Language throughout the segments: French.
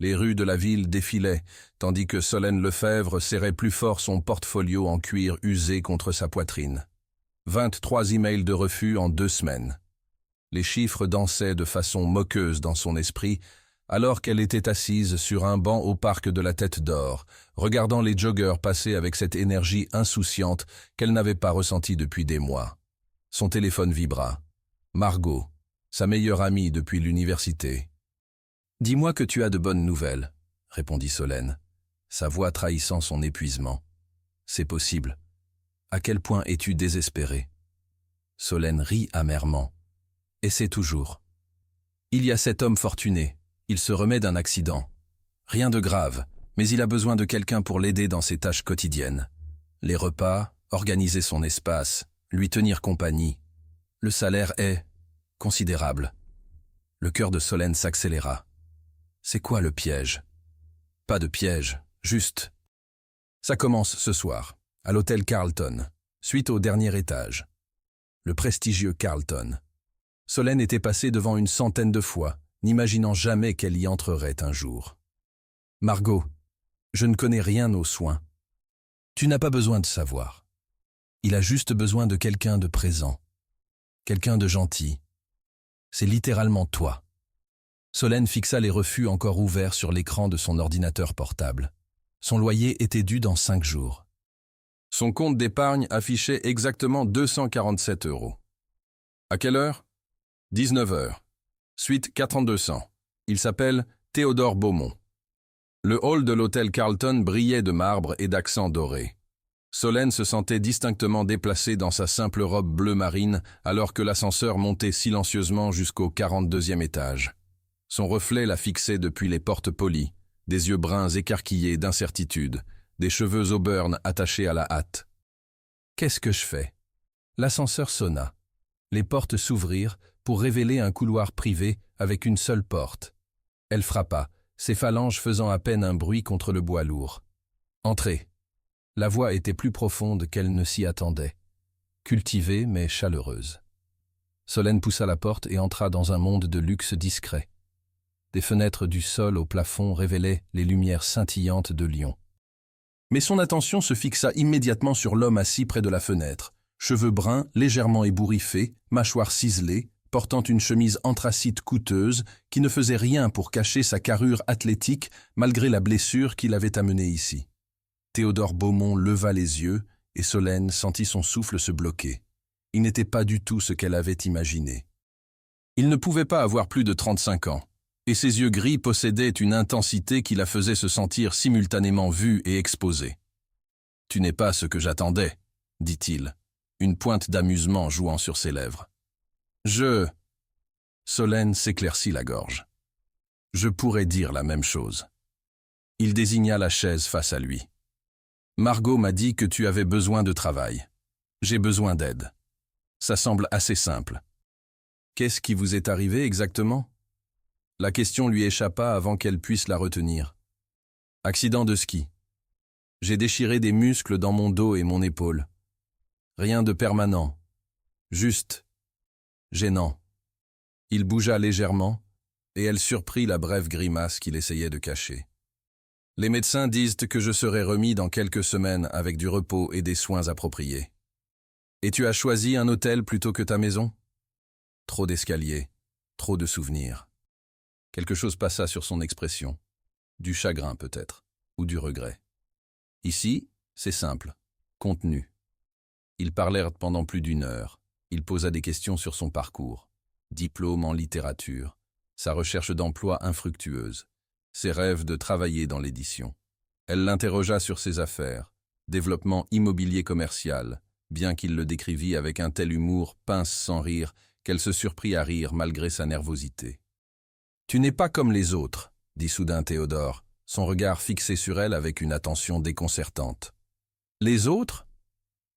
Les rues de la ville défilaient, tandis que Solène Lefebvre serrait plus fort son portfolio en cuir usé contre sa poitrine. 23 emails de refus en 2 semaines. Les chiffres dansaient de façon moqueuse dans son esprit, alors qu'elle était assise sur un banc au parc de la Tête d'Or, regardant les joggeurs passer avec cette énergie insouciante qu'elle n'avait pas ressentie depuis des mois. Son téléphone vibra. Margot, sa meilleure amie depuis l'université. « Dis-moi que tu as de bonnes nouvelles, » répondit Solène, sa voix trahissant son épuisement. « C'est possible. À quel point es-tu désespérée ?» Solène rit amèrement. « Et c'est toujours. Il y a cet homme fortuné. Il se remet d'un accident. Rien de grave, mais il a besoin de quelqu'un pour l'aider dans ses tâches quotidiennes. Les repas, organiser son espace, lui tenir compagnie. Le salaire est considérable. » Le cœur de Solène s'accéléra. C'est quoi le piège? Pas de piège, juste. Ça commence ce soir, à l'hôtel Carlton, suite au dernier étage. Le prestigieux Carlton. Solène était passée devant une centaine de fois, n'imaginant jamais qu'elle y entrerait un jour. « Margot, je ne connais rien aux soins. Tu n'as pas besoin de savoir. Il a juste besoin de quelqu'un de présent, quelqu'un de gentil. C'est littéralement toi. » Solène fixa les refus encore ouverts sur l'écran de son ordinateur portable. Son loyer était dû dans 5 jours. Son compte d'épargne affichait exactement 247 €. À quelle heure? 19 h. Suite 4200. Il s'appelle Théodore Beaumont. Le hall de l'hôtel Carlton brillait de marbre et d'accents dorés. Solène se sentait distinctement déplacée dans sa simple robe bleu marine alors que l'ascenseur montait silencieusement jusqu'au 42e étage. Son reflet la fixait depuis les portes polies, des yeux bruns écarquillés d'incertitude, des cheveux auburn attachés à la hâte. Qu'est-ce que je fais? L'ascenseur sonna. Les portes s'ouvrirent pour révéler un couloir privé avec une seule porte. Elle frappa, ses phalanges faisant à peine un bruit contre le bois lourd. Entrez. La voix était plus profonde qu'elle ne s'y attendait. Cultivée mais chaleureuse. Solène poussa la porte et entra dans un monde de luxe discret. Des fenêtres du sol au plafond révélaient les lumières scintillantes de Lyon. Mais son attention se fixa immédiatement sur l'homme assis près de la fenêtre, cheveux bruns légèrement ébouriffés, mâchoire ciselée, portant une chemise anthracite coûteuse qui ne faisait rien pour cacher sa carrure athlétique malgré la blessure qui l'avait amené ici. Théodore Beaumont leva les yeux et Solène sentit son souffle se bloquer. Il n'était pas du tout ce qu'elle avait imaginé. Il ne pouvait pas avoir plus de 35 ans. Et ses yeux gris possédaient une intensité qui la faisait se sentir simultanément vue et exposée. « Tu n'es pas ce que j'attendais, » dit-il, une pointe d'amusement jouant sur ses lèvres. « Solène s'éclaircit la gorge. « Je pourrais dire la même chose. » Il désigna la chaise face à lui. « Margot m'a dit que tu avais besoin de travail. J'ai besoin d'aide. Ça semble assez simple. Qu'est-ce qui vous est arrivé exactement ?» La question lui échappa avant qu'elle puisse la retenir. Accident de ski. J'ai déchiré des muscles dans mon dos et mon épaule. Rien de permanent. Juste gênant. Il bougea légèrement, et elle surprit la brève grimace qu'il essayait de cacher. Les médecins disent que je serai remis dans quelques semaines avec du repos et des soins appropriés. Et tu as choisi un hôtel plutôt que ta maison? Trop d'escaliers, trop de souvenirs. Quelque chose passa sur son expression. Du chagrin peut-être, ou du regret. Ici, c'est simple, contenu. Ils parlèrent pendant plus d'1 heure. Il posa des questions sur son parcours. Diplôme en littérature, sa recherche d'emploi infructueuse, ses rêves de travailler dans l'édition. Elle l'interrogea sur ses affaires, développement immobilier commercial, bien qu'il le décrivît avec un tel humour pince sans rire qu'elle se surprit à rire malgré sa nervosité. « Tu n'es pas comme les autres, » dit soudain Théodore, son regard fixé sur elle avec une attention déconcertante. « Les autres?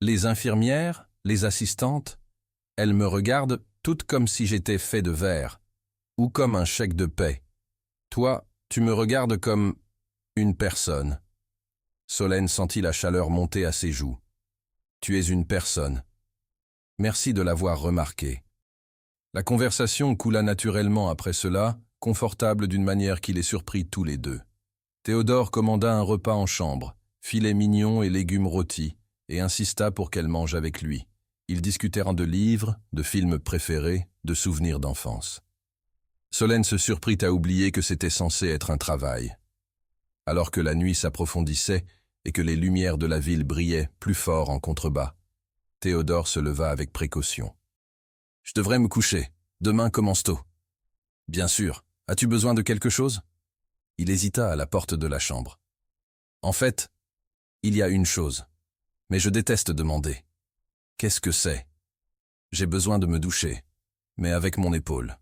Les infirmières? Les assistantes? Elles me regardent toutes comme si j'étais fait de verre, ou comme un chèque de paie. Toi, tu me regardes comme une personne. » Solène sentit la chaleur monter à ses joues. « Tu es une personne. Merci de l'avoir remarqué. » La conversation coula naturellement après cela, confortable d'une manière qui les surprit tous les deux. Théodore commanda un repas en chambre, filets mignons et légumes rôtis, et insista pour qu'elle mange avec lui. Ils discutèrent de livres, de films préférés, de souvenirs d'enfance. Solène se surprit à oublier que c'était censé être un travail. Alors que la nuit s'approfondissait et que les lumières de la ville brillaient plus fort en contrebas, Théodore se leva avec précaution. « Je devrais me coucher. Demain commence tôt. »« Bien sûr. As-tu besoin de quelque chose ?» Il hésita à la porte de la chambre. « En fait, il y a une chose. Mais je déteste demander. Qu'est-ce que c'est ? J'ai besoin de me doucher, mais avec mon épaule. »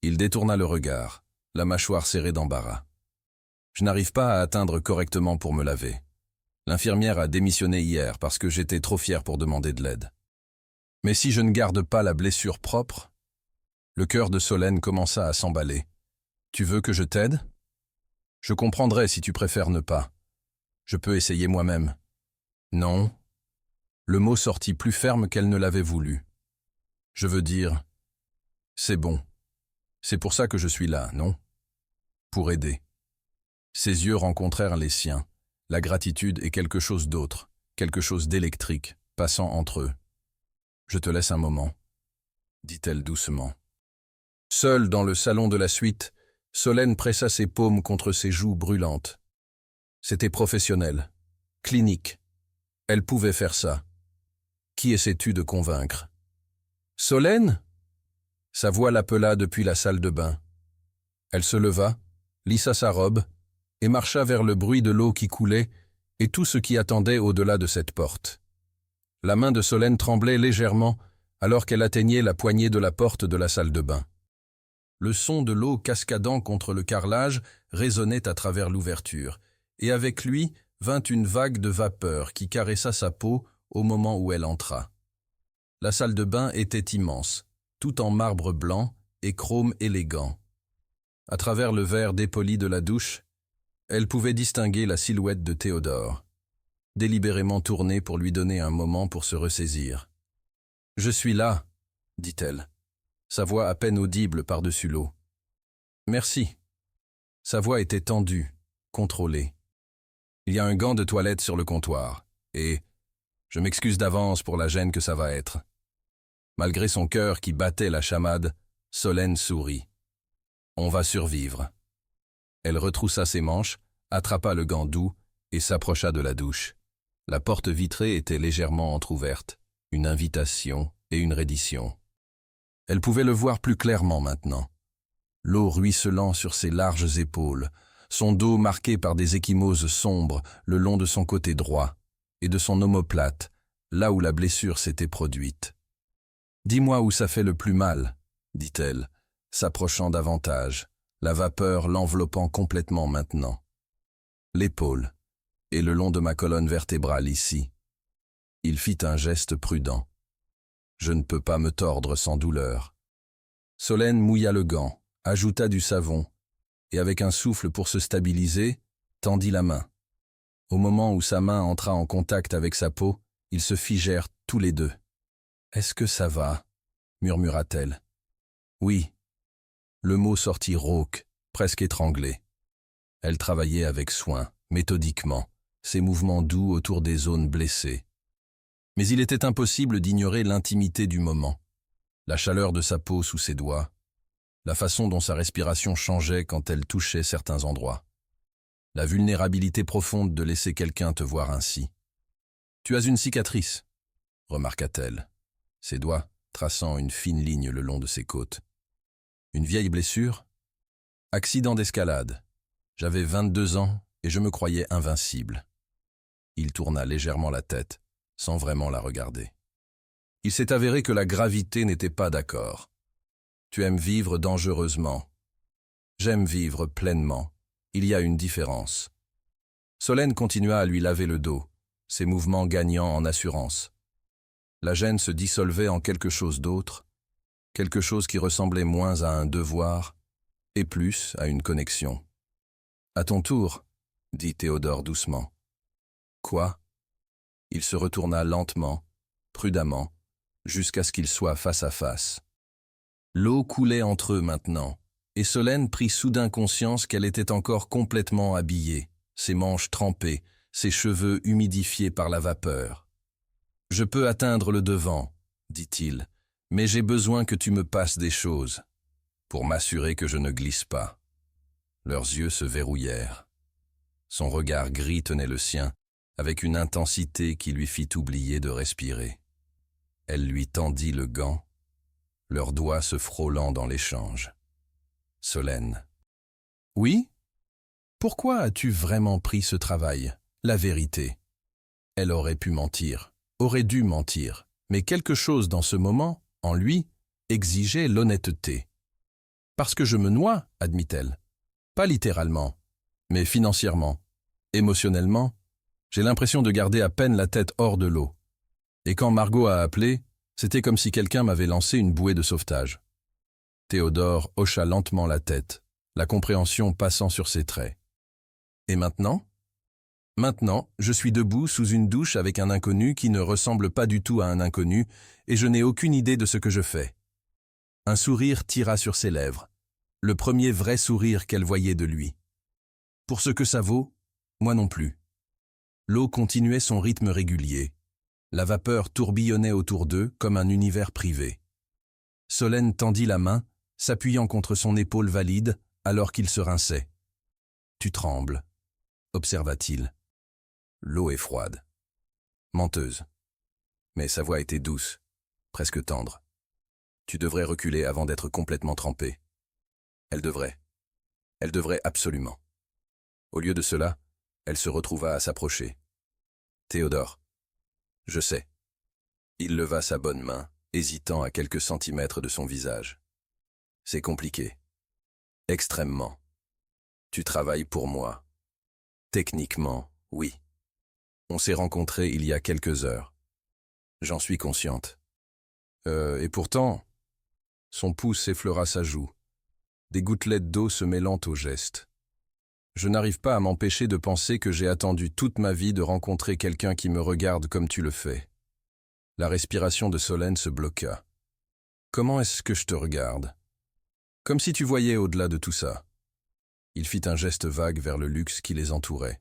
Il détourna le regard, la mâchoire serrée d'embarras. « Je n'arrive pas à atteindre correctement pour me laver. L'infirmière a démissionné hier parce que j'étais trop fier pour demander de l'aide. Mais si je ne garde pas la blessure propre… » Le cœur de Solène commença à s'emballer. « Tu veux que je t'aide ? Je comprendrai si tu préfères ne pas. Je peux essayer moi-même. » « Non. » Le mot sortit plus ferme qu'elle ne l'avait voulu. « Je veux dire… c'est bon. C'est pour ça que je suis là, non ? Pour aider. » Ses yeux rencontrèrent les siens. La gratitude et quelque chose d'autre, quelque chose d'électrique, passant entre eux. « Je te laisse un moment, » dit-elle doucement. Seule dans le salon de la suite, Solène pressa ses paumes contre ses joues brûlantes. C'était professionnel, clinique. Elle pouvait faire ça. Qui essaies-tu de convaincre ? Solène ? Sa voix l'appela depuis la salle de bain. Elle se leva, lissa sa robe et marcha vers le bruit de l'eau qui coulait et tout ce qui attendait au-delà de cette porte. La main de Solène tremblait légèrement alors qu'elle atteignait la poignée de la porte de la salle de bain. Le son de l'eau cascadant contre le carrelage résonnait à travers l'ouverture, et avec lui vint une vague de vapeur qui caressa sa peau au moment où elle entra. La salle de bain était immense, tout en marbre blanc et chrome élégant. À travers le verre dépoli de la douche, elle pouvait distinguer la silhouette de Théodore, délibérément tournée pour lui donner un moment pour se ressaisir. « Je suis là, » dit-elle, sa voix à peine audible par-dessus l'eau. « Merci. » Sa voix était tendue, contrôlée. « Il y a un gant de toilette sur le comptoir, et je m'excuse d'avance pour la gêne que ça va être. » Malgré son cœur qui battait la chamade, Solène sourit. « On va survivre. » Elle retroussa ses manches, attrapa le gant doux et s'approcha de la douche. La porte vitrée était légèrement entr'ouverte, une invitation et une reddition. Elle pouvait le voir plus clairement maintenant. L'eau ruisselant sur ses larges épaules, son dos marqué par des ecchymoses sombres le long de son côté droit et de son omoplate, là où la blessure s'était produite. « Dis-moi où ça fait le plus mal, » dit-elle, s'approchant davantage, la vapeur l'enveloppant complètement maintenant. « L'épaule, et le long de ma colonne vertébrale ici. » Il fit un geste prudent. « Je ne peux pas me tordre sans douleur. » Solène mouilla le gant, ajouta du savon, et avec un souffle pour se stabiliser, tendit la main. Au moment où sa main entra en contact avec sa peau, ils se figèrent tous les deux. « Est-ce que ça va ?» murmura-t-elle. « Oui. » Le mot sortit rauque, presque étranglé. Elle travaillait avec soin, méthodiquement, ses mouvements doux autour des zones blessées. Mais il était impossible d'ignorer l'intimité du moment, la chaleur de sa peau sous ses doigts, la façon dont sa respiration changeait quand elle touchait certains endroits, la vulnérabilité profonde de laisser quelqu'un te voir ainsi. « Tu as une cicatrice » remarqua-t-elle, ses doigts traçant une fine ligne le long de ses côtes. « Une vieille blessure ?»« Accident d'escalade. J'avais 22 ans et je me croyais invincible. » Il tourna légèrement la tête, sans vraiment la regarder. Il s'est avéré que la gravité n'était pas d'accord. Tu aimes vivre dangereusement. J'aime vivre pleinement. Il y a une différence. Solène continua à lui laver le dos, ses mouvements gagnant en assurance. La gêne se dissolvait en quelque chose d'autre, quelque chose qui ressemblait moins à un devoir et plus à une connexion. « À ton tour, » dit Théodore doucement. « Quoi ?» Il se retourna lentement, prudemment, jusqu'à ce qu'ils soient face à face. L'eau coulait entre eux maintenant, et Solène prit soudain conscience qu'elle était encore complètement habillée, ses manches trempées, ses cheveux humidifiés par la vapeur. « Je peux atteindre le devant, dit-il, mais j'ai besoin que tu me passes des choses, pour m'assurer que je ne glisse pas. » Leurs yeux se verrouillèrent. Son regard gris tenait le sien, avec une intensité qui lui fit oublier de respirer. Elle lui tendit le gant, leurs doigts se frôlant dans l'échange. Solène. « Oui ? Pourquoi as-tu vraiment pris ce travail ? La vérité. » Elle aurait pu mentir, aurait dû mentir, mais quelque chose dans ce moment, en lui, exigeait l'honnêteté. « Parce que je me noie, admit-elle. Pas littéralement, mais financièrement, émotionnellement. J'ai l'impression de garder à peine la tête hors de l'eau. Et quand Margot a appelé, c'était comme si quelqu'un m'avait lancé une bouée de sauvetage. » Théodore hocha lentement la tête, la compréhension passant sur ses traits. « Et maintenant ? » ?»« Maintenant, je suis debout sous une douche avec un inconnu qui ne ressemble pas du tout à un inconnu et je n'ai aucune idée de ce que je fais. » Un sourire tira sur ses lèvres, le premier vrai sourire qu'elle voyait de lui. « Pour ce que ça vaut, moi non plus. » L'eau continuait son rythme régulier. La vapeur tourbillonnait autour d'eux comme un univers privé. Solène tendit la main, s'appuyant contre son épaule valide alors qu'il se rinçait. « Tu trembles, » observa-t-il. L'eau est froide. Menteuse. Mais sa voix était douce, presque tendre. Tu devrais reculer avant d'être complètement trempée. Elle devrait. Elle devrait absolument. Au lieu de cela, elle se retrouva à s'approcher. Théodore. Je sais. Il leva sa bonne main, hésitant à quelques centimètres de son visage. C'est compliqué. Extrêmement. Tu travailles pour moi. Techniquement, oui. On s'est rencontrés il y a quelques heures. J'en suis consciente. Et pourtant, son pouce effleura sa joue, des gouttelettes d'eau se mêlant au geste. Je n'arrive pas à m'empêcher de penser que j'ai attendu toute ma vie de rencontrer quelqu'un qui me regarde comme tu le fais. La respiration de Solène se bloqua. Comment est-ce que je te regarde ? Comme si tu voyais au-delà de tout ça. Il fit un geste vague vers le luxe qui les entourait.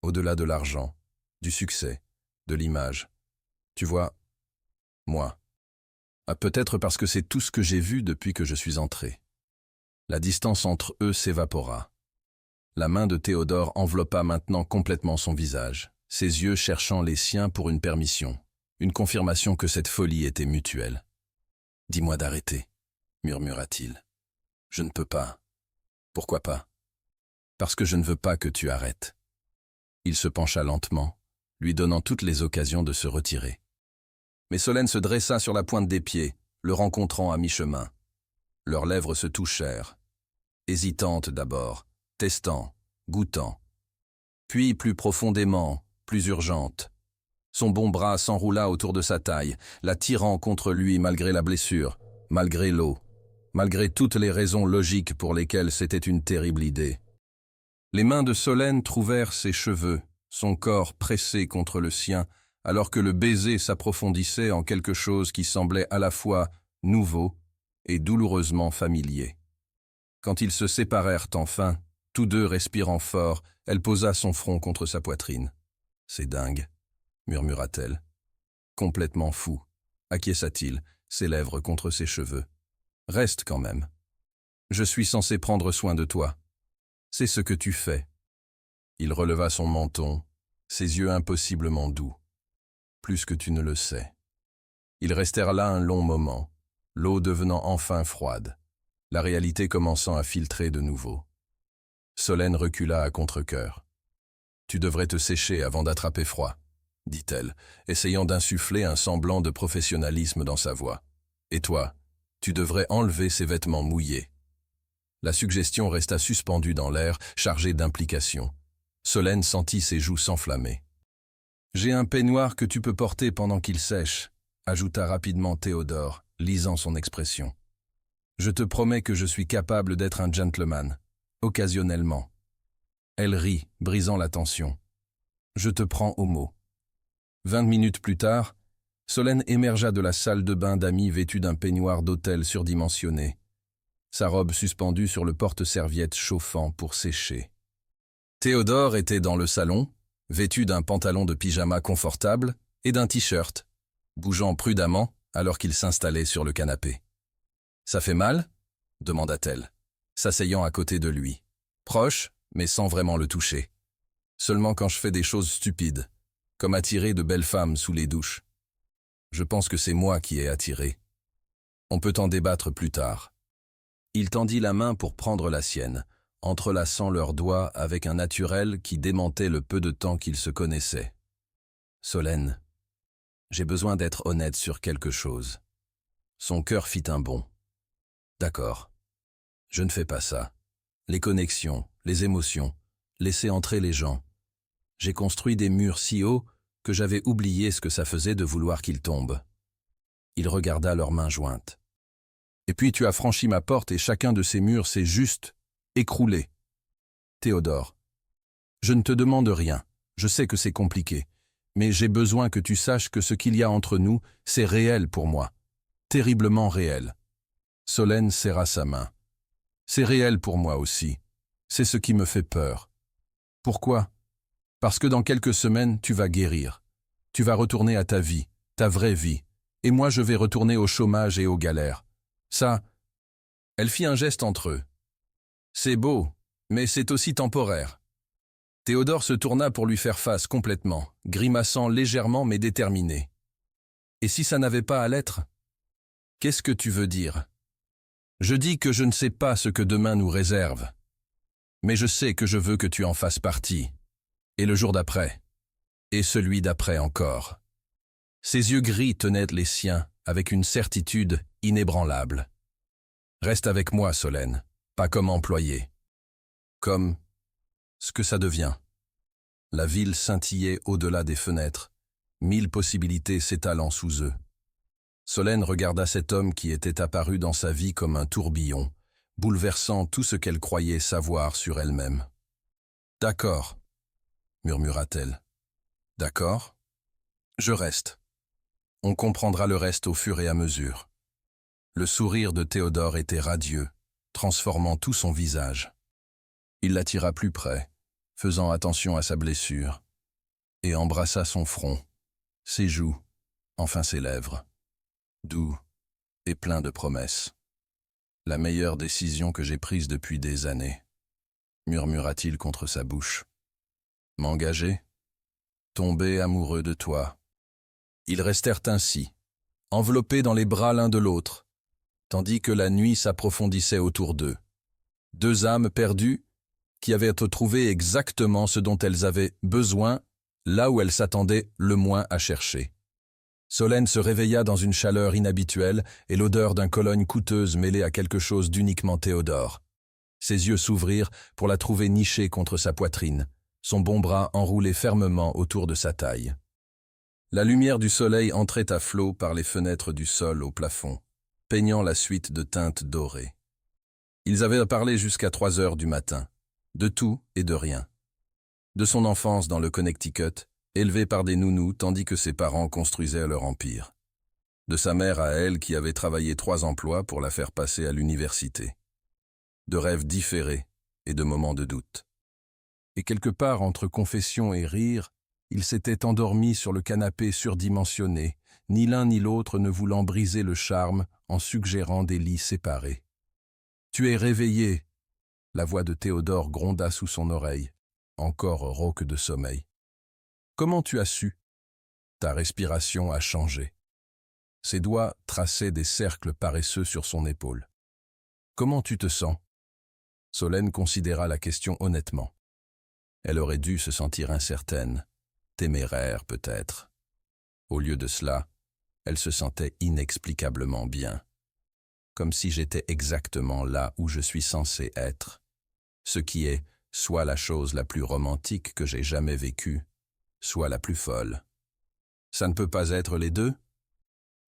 Au-delà de l'argent, du succès, de l'image. Tu vois, moi. Ah, peut-être parce que c'est tout ce que j'ai vu depuis que je suis entré. La distance entre eux s'évapora. La main de Théodore enveloppa maintenant complètement son visage, ses yeux cherchant les siens pour une permission, une confirmation que cette folie était mutuelle. « Dis-moi d'arrêter, » murmura-t-il. « Je ne peux pas. » « Pourquoi pas ? » ?»« Parce que je ne veux pas que tu arrêtes. » Il se pencha lentement, lui donnant toutes les occasions de se retirer. Mais Solène se dressa sur la pointe des pieds, le rencontrant à mi-chemin. Leurs lèvres se touchèrent, hésitantes d'abord, testant, goûtant. Puis plus profondément, plus urgente. Son bon bras s'enroula autour de sa taille, la tirant contre lui malgré la blessure, malgré l'eau, malgré toutes les raisons logiques pour lesquelles c'était une terrible idée. Les mains de Solène trouvèrent ses cheveux, son corps pressé contre le sien, alors que le baiser s'approfondissait en quelque chose qui semblait à la fois nouveau et douloureusement familier. Quand ils se séparèrent enfin, tous deux respirant fort, elle posa son front contre sa poitrine. « C'est dingue, » murmura-t-elle. « Complètement fou, » acquiesça-t-il, ses lèvres contre ses cheveux. « Reste quand même. Je suis censé prendre soin de toi. C'est ce que tu fais. » Il releva son menton, ses yeux impossiblement doux. « Plus que tu ne le sais. » Ils restèrent là un long moment, l'eau devenant enfin froide, la réalité commençant à filtrer de nouveau. Solène recula à contre-cœur. « Tu devrais te sécher avant d'attraper froid, » dit-elle, essayant d'insuffler un semblant de professionnalisme dans sa voix. « Et toi, tu devrais enlever ces vêtements mouillés. » La suggestion resta suspendue dans l'air, chargée d'implications. Solène sentit ses joues s'enflammer. « J'ai un peignoir que tu peux porter pendant qu'il sèche, » ajouta rapidement Théodore, lisant son expression. « Je te promets que je suis capable d'être un gentleman, occasionnellement. » Elle rit, brisant la tension. « Je te prends au mot. » 20 minutes plus tard, Solène émergea de la salle de bain d'amis vêtue d'un peignoir d'hôtel surdimensionné. sa robe suspendue sur le porte-serviette chauffant pour sécher. Théodore était dans le salon, vêtu d'un pantalon de pyjama confortable et d'un t-shirt, bougeant prudemment alors qu'il s'installait sur le canapé. « Ça fait mal ?» demanda-t-elle, s'asseyant à côté de lui, proche, mais sans vraiment le toucher. « Seulement quand je fais des choses stupides, comme attirer de belles femmes sous les douches. Je pense que c'est moi qui ai attiré. On peut en débattre plus tard. » Il tendit la main pour prendre la sienne, entrelaçant leurs doigts avec un naturel qui démentait le peu de temps qu'ils se connaissaient. « Solène, j'ai besoin d'être honnête sur quelque chose. » Son cœur fit un bond. « D'accord. Je ne fais pas ça. Les connexions, les émotions, laisser entrer les gens. J'ai construit des murs si hauts que j'avais oublié ce que ça faisait de vouloir qu'ils tombent. » Il regarda leurs mains jointes. « Et puis tu as franchi ma porte et chacun de ces murs s'est juste écroulé. » Théodore, je ne te demande rien. Je sais que c'est compliqué. Mais j'ai besoin que tu saches que ce qu'il y a entre nous, c'est réel pour moi. Terriblement réel. Solène serra sa main. C'est réel pour moi aussi. C'est ce qui me fait peur. Pourquoi ? Parce que dans quelques semaines, tu vas guérir. Tu vas retourner à ta vie, ta vraie vie. Et moi, je vais retourner au chômage et aux galères. Ça, elle fit un geste entre eux. C'est beau, mais c'est aussi temporaire. Théodore se tourna pour lui faire face complètement, grimaçant légèrement mais déterminé. Et si ça n'avait pas à l'être ? Qu'est-ce que tu veux dire ? Je dis que je ne sais pas ce que demain nous réserve. Mais je sais que je veux que tu en fasses partie. Et le jour d'après. Et celui d'après encore. Ses yeux gris tenaient les siens avec une certitude inébranlable. Reste avec moi, Solène, pas comme employé. Comme ce que ça devient. La ville scintillait au-delà des fenêtres, 1000 possibilités s'étalant sous eux. Solène regarda cet homme qui était apparu dans sa vie comme un tourbillon, bouleversant tout ce qu'elle croyait savoir sur elle-même. « D'accord, » murmura-t-elle. « D'accord, je reste. On comprendra le reste au fur et à mesure. » Le sourire de Théodore était radieux, transformant tout son visage. Il l'attira plus près, faisant attention à sa blessure, et embrassa son front, ses joues, enfin ses lèvres. Doux et plein de promesses. « La meilleure décision que j'ai prise depuis des années, » murmura-t-il contre sa bouche. « M'engager ? Tomber amoureux de toi. » Ils restèrent ainsi, enveloppés dans les bras l'un de l'autre, tandis que la nuit s'approfondissait autour d'eux. Deux âmes perdues qui avaient trouvé exactement ce dont elles avaient besoin, là où elles s'attendaient le moins à chercher. Solène se réveilla dans une chaleur inhabituelle et l'odeur d'un cologne coûteuse mêlée à quelque chose d'uniquement Théodore. Ses yeux s'ouvrirent pour la trouver nichée contre sa poitrine, son bon bras enroulé fermement autour de sa taille. La lumière du soleil entrait à flots par les fenêtres du sol au plafond, peignant la suite de teintes dorées. Ils avaient parlé jusqu'à 3 heures du matin, de tout et de rien. De son enfance dans le Connecticut, élevée par des nounous tandis que ses parents construisaient leur empire. De sa mère à elle qui avait travaillé 3 emplois pour la faire passer à l'université. De rêves différés et de moments de doute. Et quelque part entre confession et rire, ils s'étaient endormis sur le canapé surdimensionné, ni l'un ni l'autre ne voulant briser le charme en suggérant des lits séparés. « Tu es réveillé !» La voix de Théodore gronda sous son oreille, encore rauque de sommeil. « Comment tu as su ?» Ta respiration a changé. Ses doigts traçaient des cercles paresseux sur son épaule. « Comment tu te sens ?» Solène considéra la question honnêtement. Elle aurait dû se sentir incertaine, téméraire peut-être. Au lieu de cela, elle se sentait inexplicablement bien. Comme si j'étais exactement là où je suis censé être. Ce qui est soit la chose la plus romantique que j'ai jamais vécue, soit la plus folle. Ça ne peut pas être les deux ?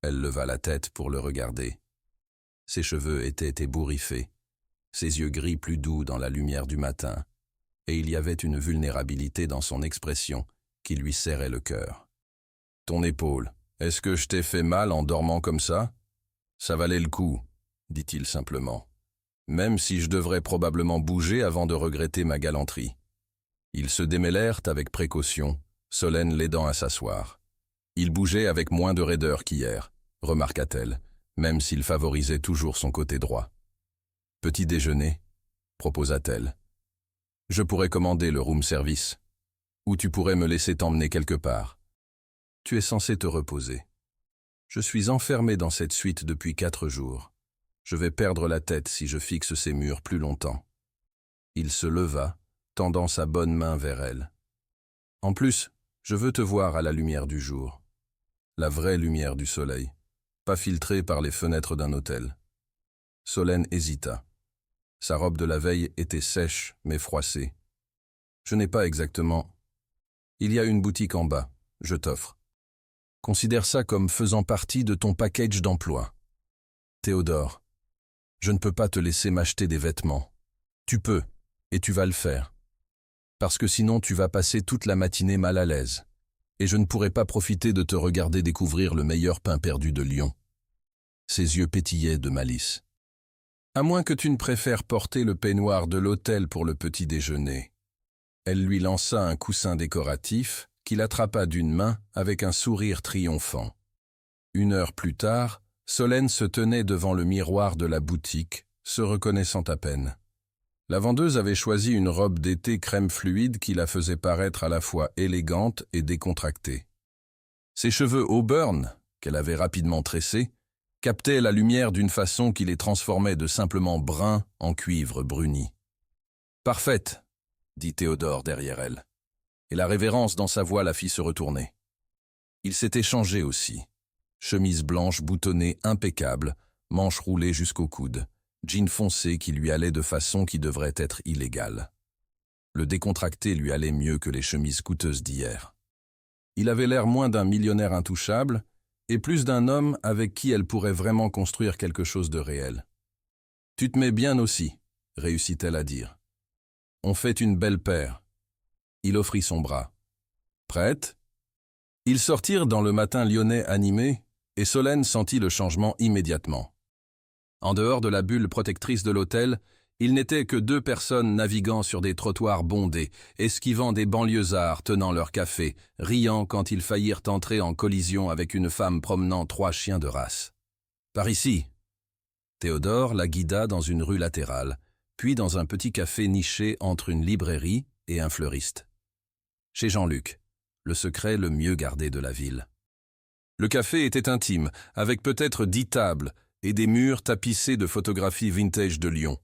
Elle leva la tête pour le regarder. Ses cheveux étaient ébouriffés, ses yeux gris plus doux dans la lumière du matin, et il y avait une vulnérabilité dans son expression qui lui serrait le cœur. « Ton épaule, est-ce que je t'ai fait mal en dormant comme ça ? Ça valait le coup, dit-il simplement. même si je devrais probablement bouger avant de regretter ma galanterie. Ils se démêlèrent avec précaution, Solène l'aidant à s'asseoir. Il bougeait avec moins de raideur qu'hier, remarqua-t-elle, même s'il favorisait toujours son côté droit. « Petit déjeuner ?» proposa-t-elle. « Je pourrais commander le room service. Ou tu pourrais me laisser t'emmener quelque part. Tu es censé te reposer. Je suis enfermé dans cette suite depuis 4 jours. Je vais perdre la tête si je fixe ces murs plus longtemps. » Il se leva, tendant sa bonne main vers elle. « En plus, je veux te voir à la lumière du jour. La vraie lumière du soleil, pas filtrée par les fenêtres d'un hôtel. » Solène hésita. Sa robe de la veille était sèche, mais froissée. « Je n'ai pas exactement... Il y a une boutique en bas, je t'offre. Considère ça comme faisant partie de ton package d'emploi. Théodore, je ne peux pas te laisser m'acheter des vêtements. Tu peux, et tu vas le faire. Parce que sinon tu vas passer toute la matinée mal à l'aise. Et je ne pourrai pas profiter de te regarder découvrir le meilleur pain perdu de Lyon. » Ses yeux pétillaient de malice. « À moins que tu ne préfères porter le peignoir de l'hôtel pour le petit déjeuner. » Elle lui lança un coussin décoratif qu'il attrapa d'une main avec un sourire triomphant. 1 heure plus tard, Solène se tenait devant le miroir de la boutique, se reconnaissant à peine. La vendeuse avait choisi une robe d'été crème fluide qui la faisait paraître à la fois élégante et décontractée. Ses cheveux auburn, qu'elle avait rapidement tressés, captaient la lumière d'une façon qui les transformait de simplement bruns en cuivre bruni. « Parfaite !» dit Théodore derrière elle, et la révérence dans sa voix la fit se retourner. Il s'était changé aussi. Chemise blanche boutonnée impeccable, manches roulées jusqu'au coude, jean foncé qui lui allait de façon qui devrait être illégale. Le décontracté lui allait mieux que les chemises coûteuses d'hier. Il avait l'air moins d'un millionnaire intouchable et plus d'un homme avec qui elle pourrait vraiment construire quelque chose de réel. « Tu te mets bien aussi », réussit-elle à dire. « On fait une belle paire. » Il offrit son bras. « Prête ?» Ils sortirent dans le matin lyonnais animé et Solène sentit le changement immédiatement. En dehors de la bulle protectrice de l'hôtel, il n'était que 2 personnes naviguant sur des trottoirs bondés, esquivant des banlieusards tenant leur café, riant quand ils faillirent entrer en collision avec une femme promenant 3 chiens de race. « Par ici !» Théodore la guida dans une rue latérale, puis dans un petit café niché entre une librairie et un fleuriste. Chez Jean-Luc, le secret le mieux gardé de la ville. Le café était intime, avec peut-être 10 tables et des murs tapissés de photographies vintage de Lyon.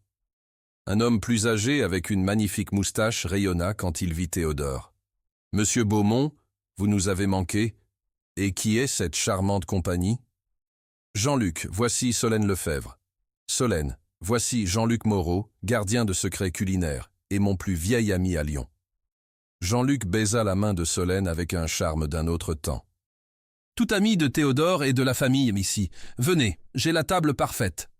Un homme plus âgé avec une magnifique moustache rayonna quand il vit Théodore. « Monsieur Beaumont, vous nous avez manqué. Et qui est cette charmante compagnie ?»« Jean-Luc, voici Solène Lefebvre. Solène, voici Jean-Luc Moreau, gardien de secrets culinaires, et mon plus vieil ami à Lyon. » Jean-Luc baisa la main de Solène avec un charme d'un autre temps. « Tout ami de Théodore et de la famille ici. Venez, j'ai la table parfaite. »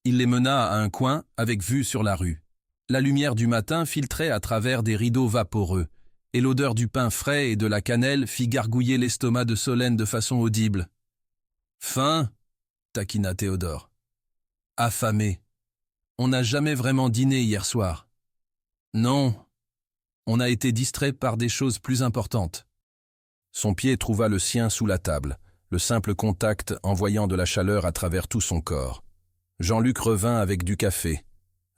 Il les mena à un coin avec vue sur la rue. La lumière du matin filtrait à travers des rideaux vaporeux, et l'odeur du pain frais et de la cannelle fit gargouiller l'estomac de Solène de façon audible. « Faim ?» taquina Théodore. « Affamé. On n'a jamais vraiment dîné hier soir. »« Non. On a été distrait par des choses plus importantes. » Son pied trouva le sien sous la table, le simple contact envoyant de la chaleur à travers tout son corps. Jean-Luc revint avec du café,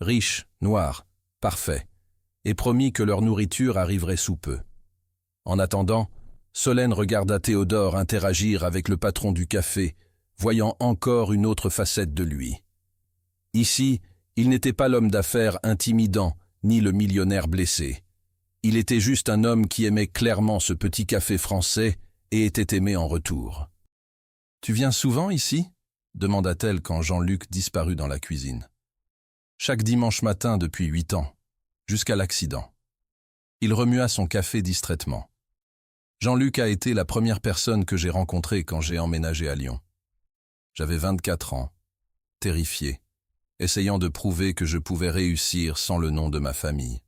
riche, noir, parfait, et promit que leur nourriture arriverait sous peu. En attendant, Solène regarda Théodore interagir avec le patron du café, voyant encore une autre facette de lui. Ici, il n'était pas l'homme d'affaires intimidant, ni le millionnaire blessé. Il était juste un homme qui aimait clairement ce petit café français et était aimé en retour. « Tu viens souvent ici ?» demanda-t-elle quand Jean-Luc disparut dans la cuisine. « Chaque dimanche matin depuis 8 ans, jusqu'à l'accident. » Il remua son café distraitement. Jean-Luc a été la première personne que j'ai rencontrée quand j'ai emménagé à Lyon. J'avais 24 ans, terrifié, essayant de prouver que je pouvais réussir sans le nom de ma famille.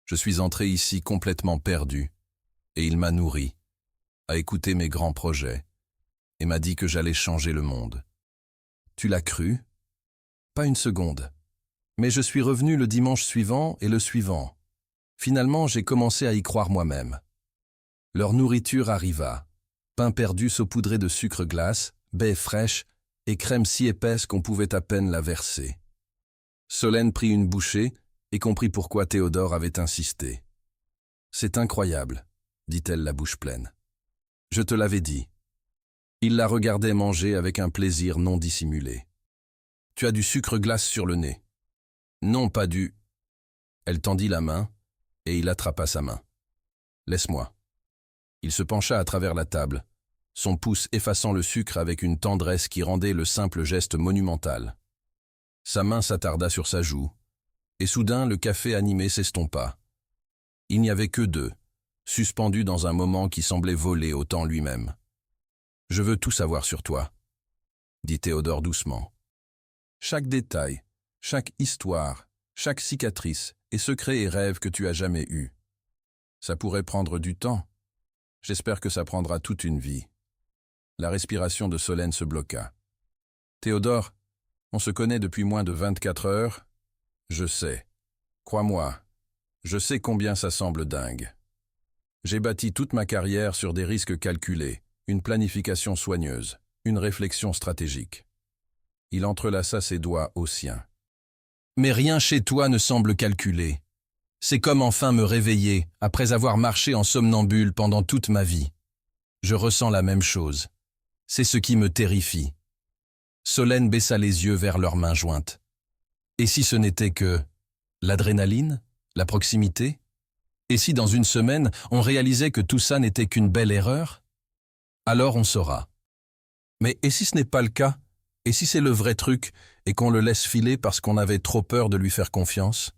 Je suis entré ici complètement perdu, et il m'a nourri, a écouté mes grands projets, et m'a dit que j'allais changer le monde. Tu l'as cru ? Pas une seconde. Mais je suis revenu le dimanche suivant et le suivant. Finalement, j'ai commencé à y croire moi-même. Leur nourriture arriva. Pain perdu saupoudré de sucre glace, baies fraîches et crème si épaisse qu'on pouvait à peine la verser. Solène prit une bouchée et comprit pourquoi Théodore avait insisté. « C'est incroyable, » dit-elle la bouche pleine. « Je te l'avais dit. » Il la regardait manger avec un plaisir non dissimulé. « Tu as du sucre glace sur le nez. »« Non, pas du... » Elle tendit la main et il attrapa sa main. « Laisse-moi. » Il se pencha à travers la table, son pouce effaçant le sucre avec une tendresse qui rendait le simple geste monumental. Sa main s'attarda sur sa joue, et soudain le café animé s'estompa. Il n'y avait que deux, suspendus dans un moment qui semblait voler au temps lui-même. « Je veux tout savoir sur toi, » dit Théodore doucement. « Chaque détail, chaque histoire, chaque cicatrice et secret et rêve que tu as jamais eus. Ça pourrait prendre du temps. J'espère que ça prendra toute une vie. » La respiration de Solène se bloqua. « Théodore, on se connaît depuis moins de 24 heures. Je sais. Crois-moi, je sais combien ça semble dingue. J'ai bâti toute ma carrière sur des risques calculés, une planification soigneuse, une réflexion stratégique. » Il entrelaça ses doigts aux siens. « Mais rien chez toi ne semble calculé. C'est comme enfin me réveiller après avoir marché en somnambule pendant toute ma vie. Je ressens la même chose. C'est ce qui me terrifie. » Solène baissa les yeux vers leurs mains jointes. Et si ce n'était que l'adrénaline, la proximité? Et si dans une semaine, on réalisait que tout ça n'était qu'une belle erreur? Alors on saura. Mais et si ce n'est pas le cas? Et si c'est le vrai truc et qu'on le laisse filer parce qu'on avait trop peur de lui faire confiance?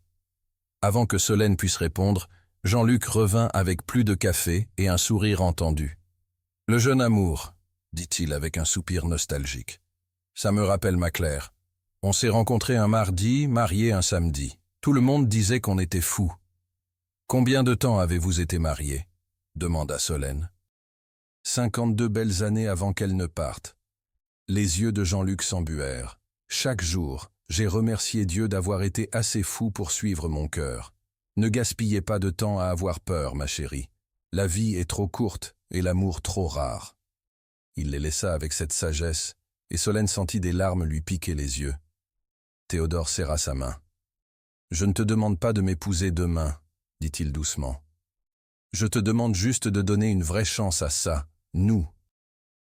Avant que Solène puisse répondre, Jean-Luc revint avec plus de café et un sourire entendu. « Le jeune amour, » dit-il avec un soupir nostalgique. « Ça me rappelle ma Claire. On s'est rencontrés un mardi, mariés un samedi. Tout le monde disait qu'on était fous. »« Combien de temps avez-vous été mariés ?» demanda Solène. « 52 belles années avant qu'elle ne parte. » Les yeux de Jean-Luc s'embuèrent. « Chaque jour, j'ai remercié Dieu d'avoir été assez fou pour suivre mon cœur. Ne gaspillez pas de temps à avoir peur, ma chérie. La vie est trop courte et l'amour trop rare. » Il les laissa avec cette sagesse, et Solène sentit des larmes lui piquer les yeux. Théodore serra sa main. « Je ne te demande pas de m'épouser demain, » dit-il doucement. « Je te demande juste de donner une vraie chance à ça, nous.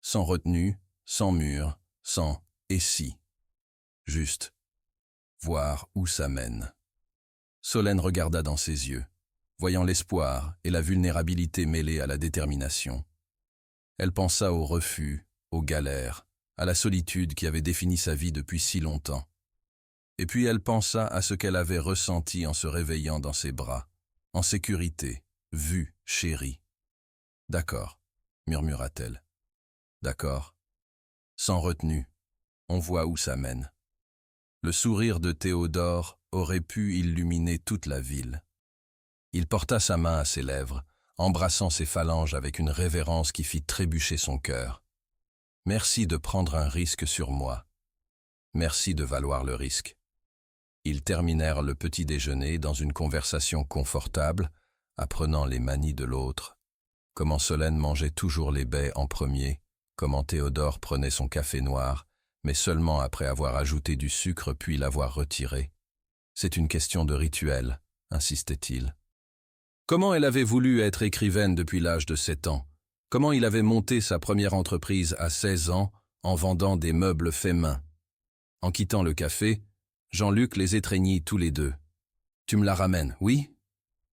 Sans retenue, sans mur, sans « et si ». Juste voir où ça mène. » Solène regarda dans ses yeux, voyant l'espoir et la vulnérabilité mêlés à la détermination. Elle pensa au refus, aux galères, à la solitude qui avait défini sa vie depuis si longtemps. Et puis elle pensa à ce qu'elle avait ressenti en se réveillant dans ses bras, en sécurité, vue, chérie. « D'accord, » murmura-t-elle. « D'accord. Sans retenue, on voit où ça mène. » Le sourire de Théodore aurait pu illuminer toute la ville. Il porta sa main à ses lèvres, embrassant ses phalanges avec une révérence qui fit trébucher son cœur. « Merci de prendre un risque sur moi. Merci de valoir le risque. » Ils terminèrent le petit déjeuner dans une conversation confortable, apprenant les manies de l'autre, comment Solène mangeait toujours les baies en premier, comment Théodore prenait son café noir, mais seulement après avoir ajouté du sucre puis l'avoir retiré. « C'est une question de rituel, » insistait-il. Comment elle avait voulu être écrivaine depuis l'âge de 7 ans? Comment il avait monté sa première entreprise à 16 ans en vendant des meubles faits main? En quittant le café, Jean-Luc les étreignit tous les deux. « Tu me la ramènes, oui?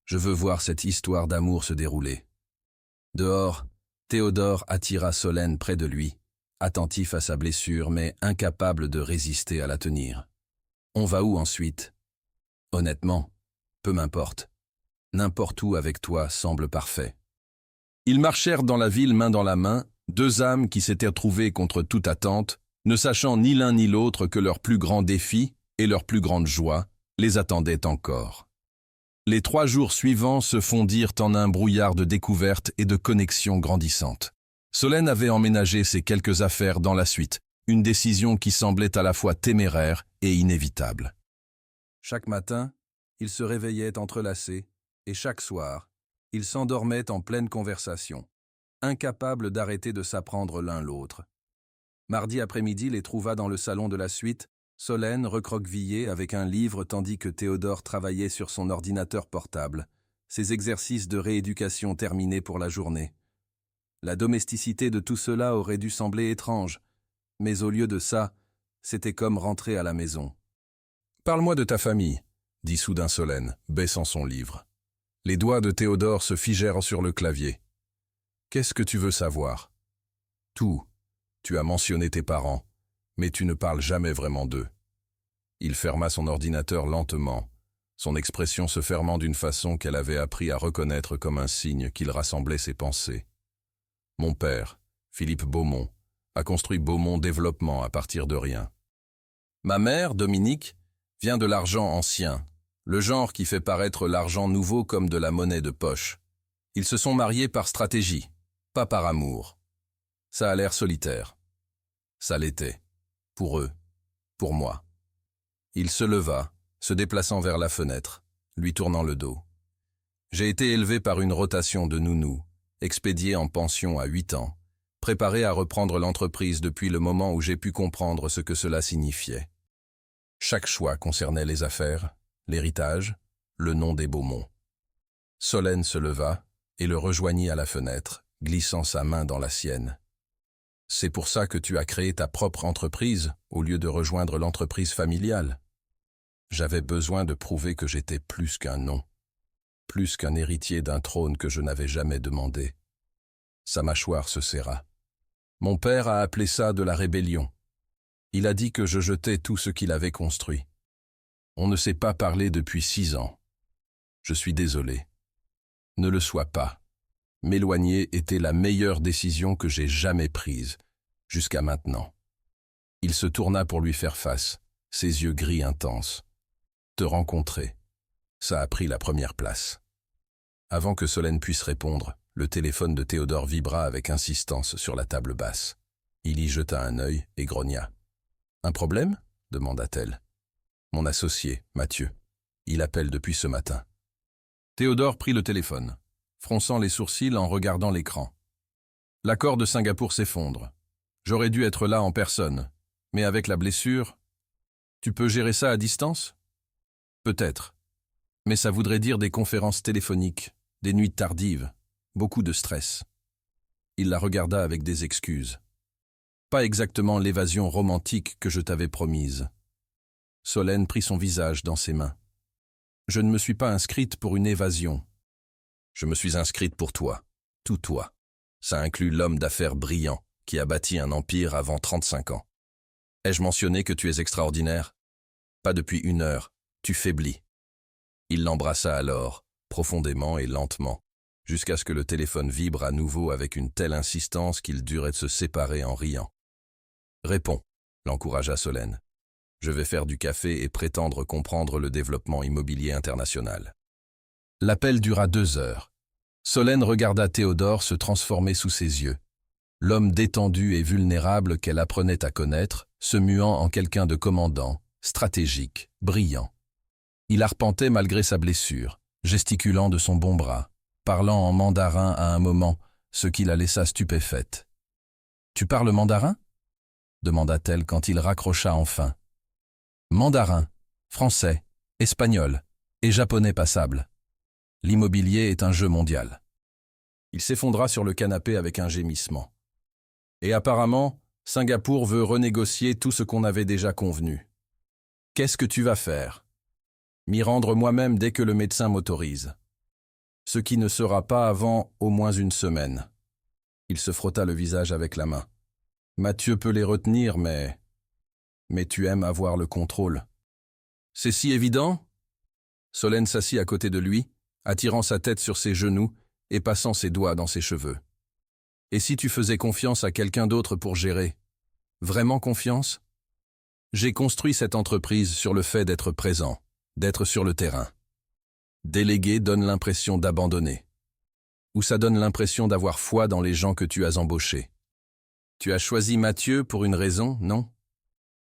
Je veux voir cette histoire d'amour se dérouler. » Dehors, Théodore attira Solène près de lui, attentif à sa blessure mais incapable de résister à la tenir. « On va où ensuite? » « Honnêtement, peu m'importe. N'importe où avec toi semble parfait. » Ils marchèrent dans la ville main dans la main, deux âmes qui s'étaient trouvées contre toute attente, ne sachant ni l'un ni l'autre que leur plus grand défi et leur plus grande joie les attendaient encore. Les 3 jours suivants se fondirent en un brouillard de découvertes et de connexions grandissantes. Solène avait emménagé ses quelques affaires dans la suite, une décision qui semblait à la fois téméraire et inévitable. Chaque matin, ils se réveillaient entrelacés, et chaque soir, ils s'endormaient en pleine conversation, incapables d'arrêter de s'apprendre l'un l'autre. Mardi après-midi les trouva dans le salon de la suite, Solène recroquevillée avec un livre tandis que Théodore travaillait sur son ordinateur portable, ses exercices de rééducation terminés pour la journée. La domesticité de tout cela aurait dû sembler étrange, mais au lieu de ça, c'était comme rentrer à la maison. « Parle-moi de ta famille », dit soudain Solène, baissant son livre. Les doigts de Théodore se figèrent sur le clavier. « Qu'est-ce que tu veux savoir ?»« Tout. Tu as mentionné tes parents, mais tu ne parles jamais vraiment d'eux. » Il ferma son ordinateur lentement, son expression se fermant d'une façon qu'elle avait appris à reconnaître comme un signe qu'il rassemblait ses pensées. « Mon père, Philippe Beaumont, a construit Beaumont Développement à partir de rien. Ma mère, Dominique, vient de l'argent ancien, le genre qui fait paraître l'argent nouveau comme de la monnaie de poche. Ils se sont mariés par stratégie, pas par amour. Ça a l'air solitaire. Ça l'était. Pour eux. Pour moi. » Il se leva, se déplaçant vers la fenêtre, lui tournant le dos. « J'ai été élevé par une rotation de nounous, expédié en pension à 8 ans, préparé à reprendre l'entreprise depuis le moment où j'ai pu comprendre ce que cela signifiait. Chaque choix concernait les affaires, l'héritage, le nom des Beaumont. » Solène se leva et le rejoignit à la fenêtre, glissant sa main dans la sienne. « C'est pour ça que tu as créé ta propre entreprise au lieu de rejoindre l'entreprise familiale. J'avais besoin de prouver que j'étais plus qu'un nom, plus qu'un héritier d'un trône que je n'avais jamais demandé. » Sa mâchoire se serra. « Mon père a appelé ça de la rébellion. Il a dit que je jetais tout ce qu'il avait construit. On ne s'est pas parlé depuis 6 ans. Je suis désolé. Ne le sois pas. M'éloigner était la meilleure décision que j'ai jamais prise, jusqu'à maintenant. » Il se tourna pour lui faire face, ses yeux gris intenses. « Te rencontrer, ça a pris la première place. » Avant que Solène puisse répondre, le téléphone de Théodore vibra avec insistance sur la table basse. Il y jeta un œil et grogna. « Un problème ?» demanda-t-elle. « Mon associé, Mathieu. Il appelle depuis ce matin. » Théodore prit le téléphone, fronçant les sourcils en regardant l'écran. « L'accord de Singapour s'effondre. J'aurais dû être là en personne, mais avec la blessure... Tu peux gérer ça à distance ? Peut-être. Mais ça voudrait dire des conférences téléphoniques, des nuits tardives, beaucoup de stress. » Il la regarda avec des excuses. « Pas exactement l'évasion romantique que je t'avais promise. » Solène prit son visage dans ses mains. « Je ne me suis pas inscrite pour une évasion. Je me suis inscrite pour toi, tout toi. Ça inclut l'homme d'affaires brillant qui a bâti un empire avant 35 ans. Ai-je mentionné que tu es extraordinaire ? Pas depuis 1 heure, tu faiblis. » Il l'embrassa alors, profondément et lentement, jusqu'à ce que le téléphone vibre à nouveau avec une telle insistance qu'ils durent se séparer en riant. « Réponds, » l'encouragea Solène. « Je vais faire du café et prétendre comprendre le développement immobilier international. » L'appel dura 2 heures. Solène regarda Théodore se transformer sous ses yeux. L'homme détendu et vulnérable qu'elle apprenait à connaître, se muant en quelqu'un de commandant, stratégique, brillant. Il arpentait malgré sa blessure, gesticulant de son bon bras, parlant en mandarin à un moment, ce qui la laissa stupéfaite. « Tu parles mandarin ?» demanda-t-elle quand il raccrocha enfin. « Mandarin, français, espagnol et japonais passable. L'immobilier est un jeu mondial. » Il s'effondra sur le canapé avec un gémissement. « Et apparemment, Singapour veut renégocier tout ce qu'on avait déjà convenu. Qu'est-ce que tu vas faire ? M'y rendre moi-même dès que le médecin m'autorise. Ce qui ne sera pas avant au moins 1 semaine. » Il se frotta le visage avec la main. « Mathieu peut les retenir, mais tu aimes avoir le contrôle. » « C'est si évident ?» Solène s'assit à côté de lui, attirant sa tête sur ses genoux et passant ses doigts dans ses cheveux. « Et si tu faisais confiance à quelqu'un d'autre pour gérer ? Vraiment confiance ? J'ai construit cette entreprise sur le fait d'être présent, d'être sur le terrain. Déléguer donne l'impression d'abandonner. Ou ça donne l'impression d'avoir foi dans les gens que tu as embauchés. Tu as choisi Mathieu pour une raison, non ?»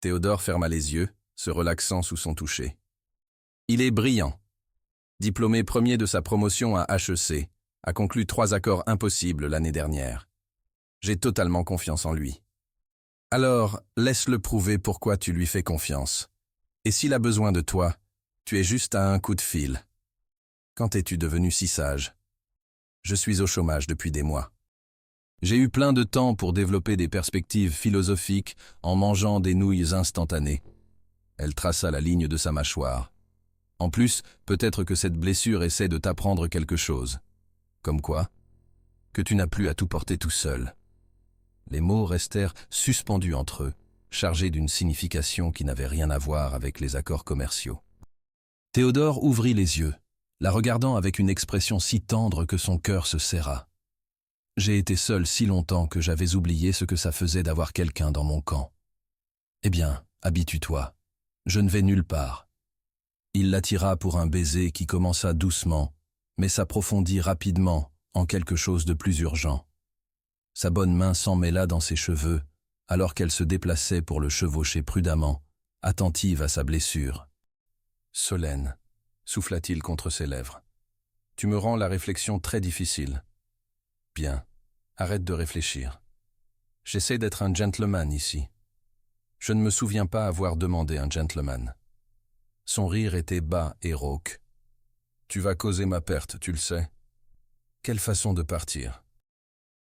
Théodore ferma les yeux, se relaxant sous son toucher. Il est brillant. Diplômé premier de sa promotion à HEC, a conclu 3 accords impossibles l'année dernière. J'ai totalement confiance en lui. Alors, laisse-le prouver pourquoi tu lui fais confiance. Et s'il a besoin de toi, tu es juste à un coup de fil. Quand es-tu devenu si sage? Je suis au chômage depuis des mois. J'ai eu plein de temps pour développer des perspectives philosophiques en mangeant des nouilles instantanées. Elle traça la ligne de sa mâchoire. En plus, peut-être que cette blessure essaie de t'apprendre quelque chose. Comme quoi? Que tu n'as plus à tout porter tout seul. Les mots restèrent suspendus entre eux, chargés d'une signification qui n'avait rien à voir avec les accords commerciaux. Théodore ouvrit les yeux, la regardant avec une expression si tendre que son cœur se serra. J'ai été seul si longtemps que j'avais oublié ce que ça faisait d'avoir quelqu'un dans mon camp. Eh bien, habitue-toi. Je ne vais nulle part. Il l'attira pour un baiser qui commença doucement, mais s'approfondit rapidement en quelque chose de plus urgent. Sa bonne main s'emmêla dans ses cheveux, alors qu'elle se déplaçait pour le chevaucher prudemment, attentive à sa blessure. « Solène », souffla-t-il contre ses lèvres, « tu me rends la réflexion très difficile. » « Bien, arrête de réfléchir. J'essaie d'être un gentleman ici. Je ne me souviens pas avoir demandé un gentleman. » Son rire était bas et rauque. « Tu vas causer ma perte, tu le sais. » Quelle façon de partir.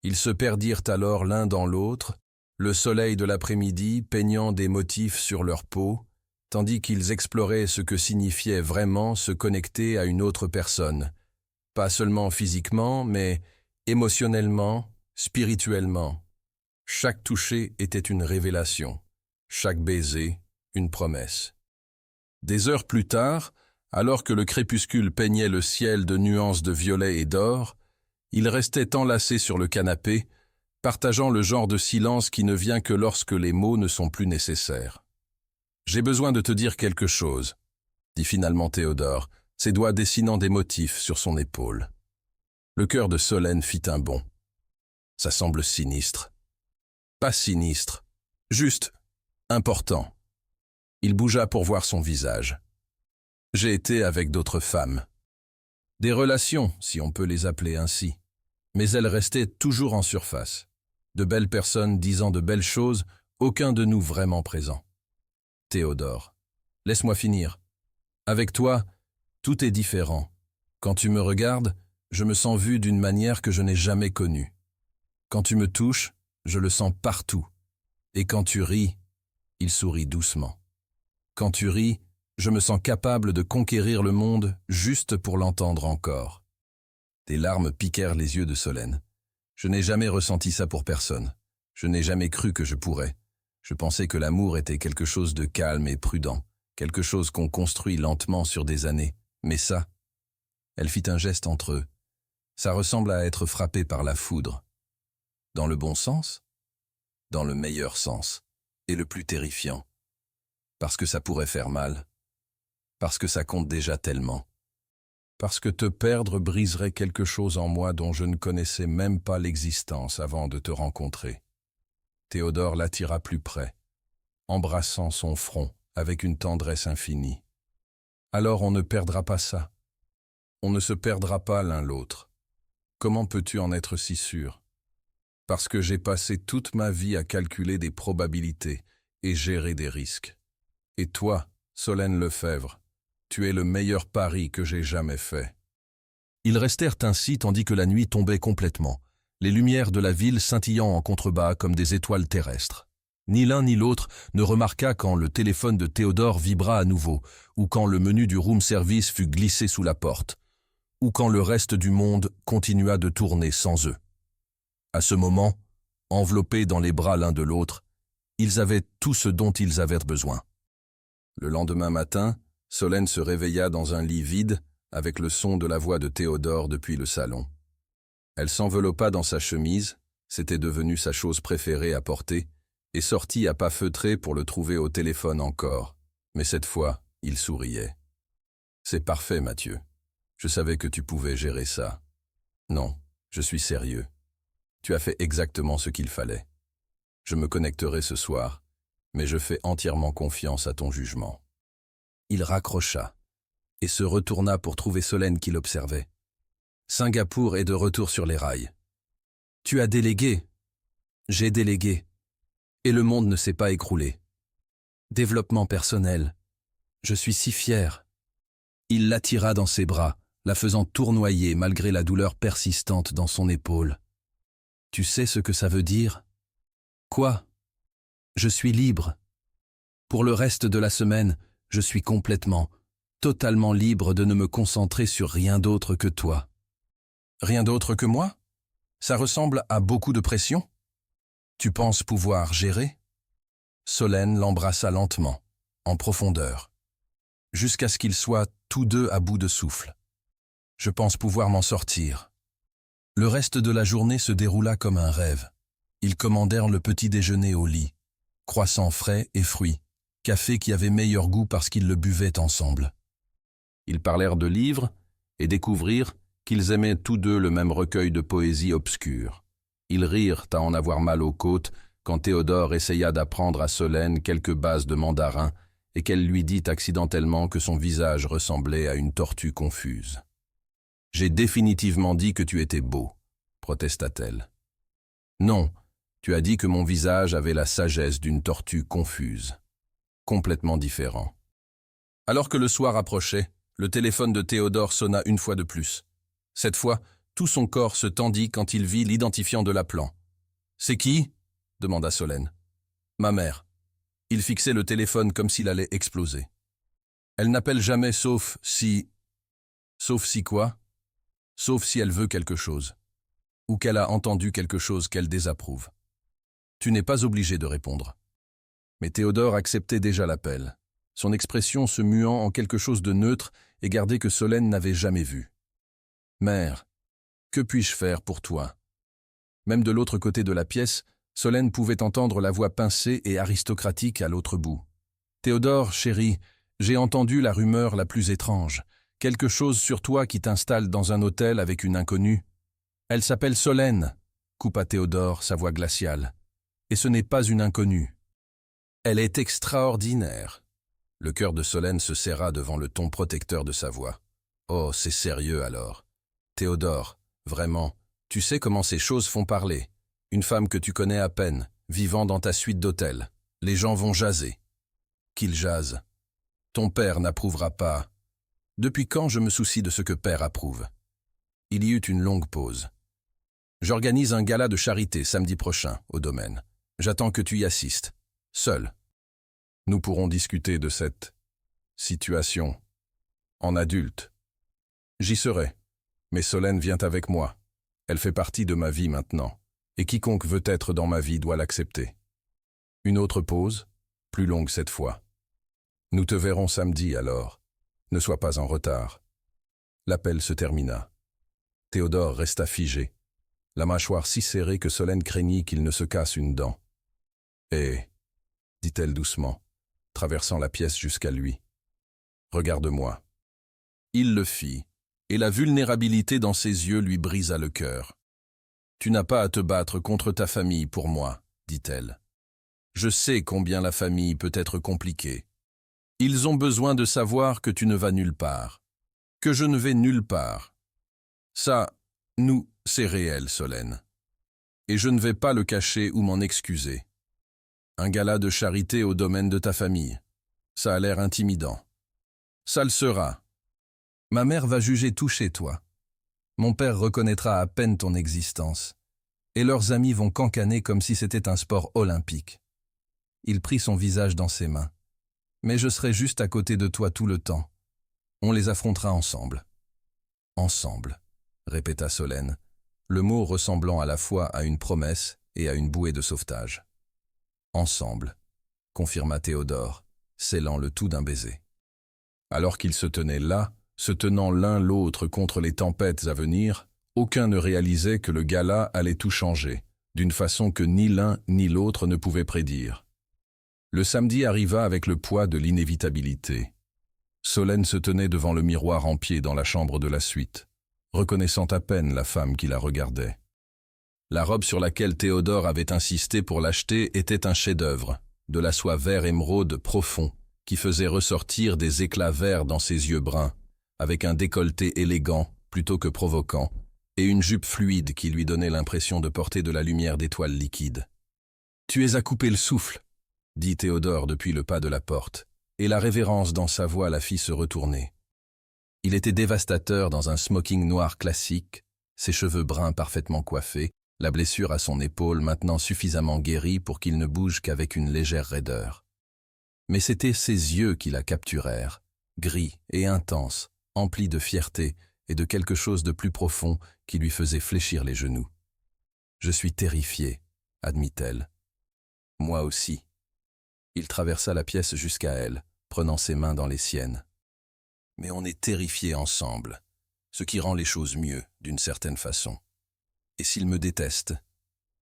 Ils se perdirent alors l'un dans l'autre, le soleil de l'après-midi peignant des motifs sur leur peau, tandis qu'ils exploraient ce que signifiait vraiment se connecter à une autre personne, pas seulement physiquement, mais émotionnellement, spirituellement. Chaque toucher était une révélation, chaque baiser, une promesse. Des heures plus tard, alors que le crépuscule peignait le ciel de nuances de violet et d'or, ils restaient enlacés sur le canapé, partageant le genre de silence qui ne vient que lorsque les mots ne sont plus nécessaires. « J'ai besoin de te dire quelque chose », dit finalement Théodore, ses doigts dessinant des motifs sur son épaule. Le cœur de Solène fit un bond. Ça semble sinistre. Pas sinistre, juste important. Il bougea pour voir son visage. J'ai été avec d'autres femmes. Des relations, si on peut les appeler ainsi. Mais elles restaient toujours en surface. De belles personnes disant de belles choses, aucun de nous vraiment présent. Théodore, laisse-moi finir. Avec toi, tout est différent. Quand tu me regardes, je me sens vu d'une manière que je n'ai jamais connue. Quand tu me touches, je le sens partout. Et quand tu ris, il sourit doucement. Quand tu ris, je me sens capable de conquérir le monde juste pour l'entendre encore. Des larmes piquèrent les yeux de Solène. Je n'ai jamais ressenti ça pour personne. Je n'ai jamais cru que je pourrais. Je pensais que l'amour était quelque chose de calme et prudent, quelque chose qu'on construit lentement sur des années. Mais ça, elle fit un geste entre eux. Ça ressemble à être frappé par la foudre. Dans le bon sens? Dans le meilleur sens, et le plus terrifiant. Parce que ça pourrait faire mal. Parce que ça compte déjà tellement. Parce que te perdre briserait quelque chose en moi dont je ne connaissais même pas l'existence avant de te rencontrer. Théodore l'attira plus près, embrassant son front avec une tendresse infinie. Alors on ne perdra pas ça. On ne se perdra pas l'un l'autre. Comment peux-tu en être si sûr? Parce que j'ai passé toute ma vie à calculer des probabilités et gérer des risques. Et toi, Solène Lefebvre, tu es le meilleur pari que j'ai jamais fait. Ils restèrent ainsi tandis que la nuit tombait complètement, les lumières de la ville scintillant en contrebas comme des étoiles terrestres. Ni l'un ni l'autre ne remarqua quand le téléphone de Théodore vibra à nouveau, ou quand le menu du room service fut glissé sous la porte, ou quand le reste du monde continua de tourner sans eux. À ce moment, enveloppés dans les bras l'un de l'autre, ils avaient tout ce dont ils avaient besoin. Le lendemain matin, Solène se réveilla dans un lit vide, avec le son de la voix de Théodore depuis le salon. Elle s'enveloppa dans sa chemise, c'était devenu sa chose préférée à porter, et sortit à pas feutrés pour le trouver au téléphone encore. Mais cette fois, il souriait. « C'est parfait, Mathieu. Je savais que tu pouvais gérer ça. Non, je suis sérieux. Tu as fait exactement ce qu'il fallait. Je me connecterai ce soir, mais je fais entièrement confiance à ton jugement. » Il raccrocha. et se retourna pour trouver Solène qui l'observait. Singapour est de retour sur les rails. Tu as délégué. J'ai délégué. Et le monde ne s'est pas écroulé. Développement personnel. Je suis si fier. Il l'attira dans ses bras, la faisant tournoyer malgré la douleur persistante dans son épaule. Tu sais ce que ça veut dire? Quoi? Je suis libre. Pour le reste de la semaine, je suis complètement, totalement libre de ne me concentrer sur rien d'autre que toi. Rien d'autre que moi? Ça ressemble à beaucoup de pression? Tu penses pouvoir gérer? Solène l'embrassa lentement, en profondeur, jusqu'à ce qu'ils soient tous deux à bout de souffle. Je pense pouvoir m'en sortir. Le reste de la journée se déroula comme un rêve. Ils commandèrent le petit déjeuner au lit, croissants frais et fruits, café qui avait meilleur goût parce qu'ils le buvaient ensemble. Ils parlèrent de livres et découvrirent qu'ils aimaient tous deux le même recueil de poésie obscure. Ils rirent à en avoir mal aux côtes quand Théodore essaya d'apprendre à Solène quelques bases de mandarin et qu'elle lui dit accidentellement que son visage ressemblait à une tortue confuse. « J'ai définitivement dit que tu étais beau », protesta-t-elle. « Non, tu as dit que mon visage avait la sagesse d'une tortue confuse. » Complètement différent. Alors que le soir approchait, le téléphone de Théodore sonna une fois de plus. Cette fois, tout son corps se tendit quand il vit l'identifiant de l'appelant. « C'est qui ?» demanda Solène. « Ma mère. » Il fixait le téléphone comme s'il allait exploser. « Elle n'appelle jamais sauf si... » « Sauf si quoi ? Sauf si elle veut quelque chose. Ou qu'elle a entendu quelque chose qu'elle désapprouve. Tu n'es pas obligé de répondre. » Mais Théodore acceptait déjà l'appel, son expression se muant en quelque chose de neutre et gardé que Solène n'avait jamais vu. « Mère, que puis-je faire pour toi ?» Même de l'autre côté de la pièce, Solène pouvait entendre la voix pincée et aristocratique à l'autre bout. « Théodore, chéri, j'ai entendu la rumeur la plus étrange. Quelque chose sur toi qui t'installe dans un hôtel avec une inconnue. Elle s'appelle Solène, coupa Théodore, sa voix glaciale. Et ce n'est pas une inconnue. Elle est extraordinaire. Le cœur de Solène se serra devant le ton protecteur de sa voix. Oh, c'est sérieux alors. Théodore, vraiment, tu sais comment ces choses font parler. Une femme que tu connais à peine, vivant dans ta suite d'hôtel. Les gens vont jaser. Qu'ils jasent. Ton père n'approuvera pas. Depuis quand je me soucie de ce que père approuve? Il y eut une longue pause. J'organise un gala de charité samedi prochain, au domaine. J'attends que tu y assistes. Seul. Nous pourrons discuter de cette situation en adulte. J'y serai, mais Solène vient avec moi. Elle fait partie de ma vie maintenant, et quiconque veut être dans ma vie doit l'accepter. Une autre pause, plus longue cette fois. Nous te verrons samedi alors. Ne sois pas en retard. L'appel se termina. Théodore resta figé, la mâchoire si serrée que Solène craignit qu'il ne se casse une dent. « Eh » dit-elle doucement, traversant la pièce jusqu'à lui. « Regarde-moi. » Il le fit, et la vulnérabilité dans ses yeux lui brisa le cœur. « Tu n'as pas à te battre contre ta famille pour moi, » dit-elle. « Je sais combien la famille peut être compliquée. Ils ont besoin de savoir que tu ne vas nulle part, que je ne vais nulle part. Ça, c'est réel, Solène. Et je ne vais pas le cacher ou m'en excuser. Un gala de charité au domaine de ta famille, ça a l'air intimidant. Ça le sera. Ma mère va juger tout chez toi. Mon père reconnaîtra à peine ton existence. Et leurs amis vont cancaner comme si c'était un sport olympique. » Il prit son visage dans ses mains. Mais je serai juste à côté de toi tout le temps. On les affrontera ensemble. Ensemble, répéta Solène, le mot ressemblant à la fois à une promesse et à une bouée de sauvetage. Ensemble, confirma Théodore, scellant le tout d'un baiser. Alors qu'ils se tenaient là, se tenant l'un l'autre contre les tempêtes à venir, aucun ne réalisait que le gala allait tout changer, d'une façon que ni l'un ni l'autre ne pouvaient prédire. Le samedi arriva avec le poids de l'inévitabilité. Solène se tenait devant le miroir en pied dans la chambre de la suite, reconnaissant à peine la femme qui la regardait. La robe sur laquelle Théodore avait insisté pour l'acheter était un chef-d'œuvre, de la soie vert émeraude profond, qui faisait ressortir des éclats verts dans ses yeux bruns, avec un décolleté élégant plutôt que provoquant, et une jupe fluide qui lui donnait l'impression de porter de la lumière d'étoiles liquides. « Tu es à couper le souffle », dit Théodore depuis le pas de la porte, et la révérence dans sa voix la fit se retourner. Il était dévastateur dans un smoking noir classique, ses cheveux bruns parfaitement coiffés, la blessure à son épaule maintenant suffisamment guérie pour qu'il ne bouge qu'avec une légère raideur. Mais c'étaient ses yeux qui la capturèrent, gris et intenses, emplis de fierté et de quelque chose de plus profond qui lui faisait fléchir les genoux. « Je suis terrifié », admit-elle. « Moi aussi. » Il traversa la pièce jusqu'à elle, prenant ses mains dans les siennes. « Mais on est terrifiés ensemble, ce qui rend les choses mieux, d'une certaine façon. Et s'ils me détestent,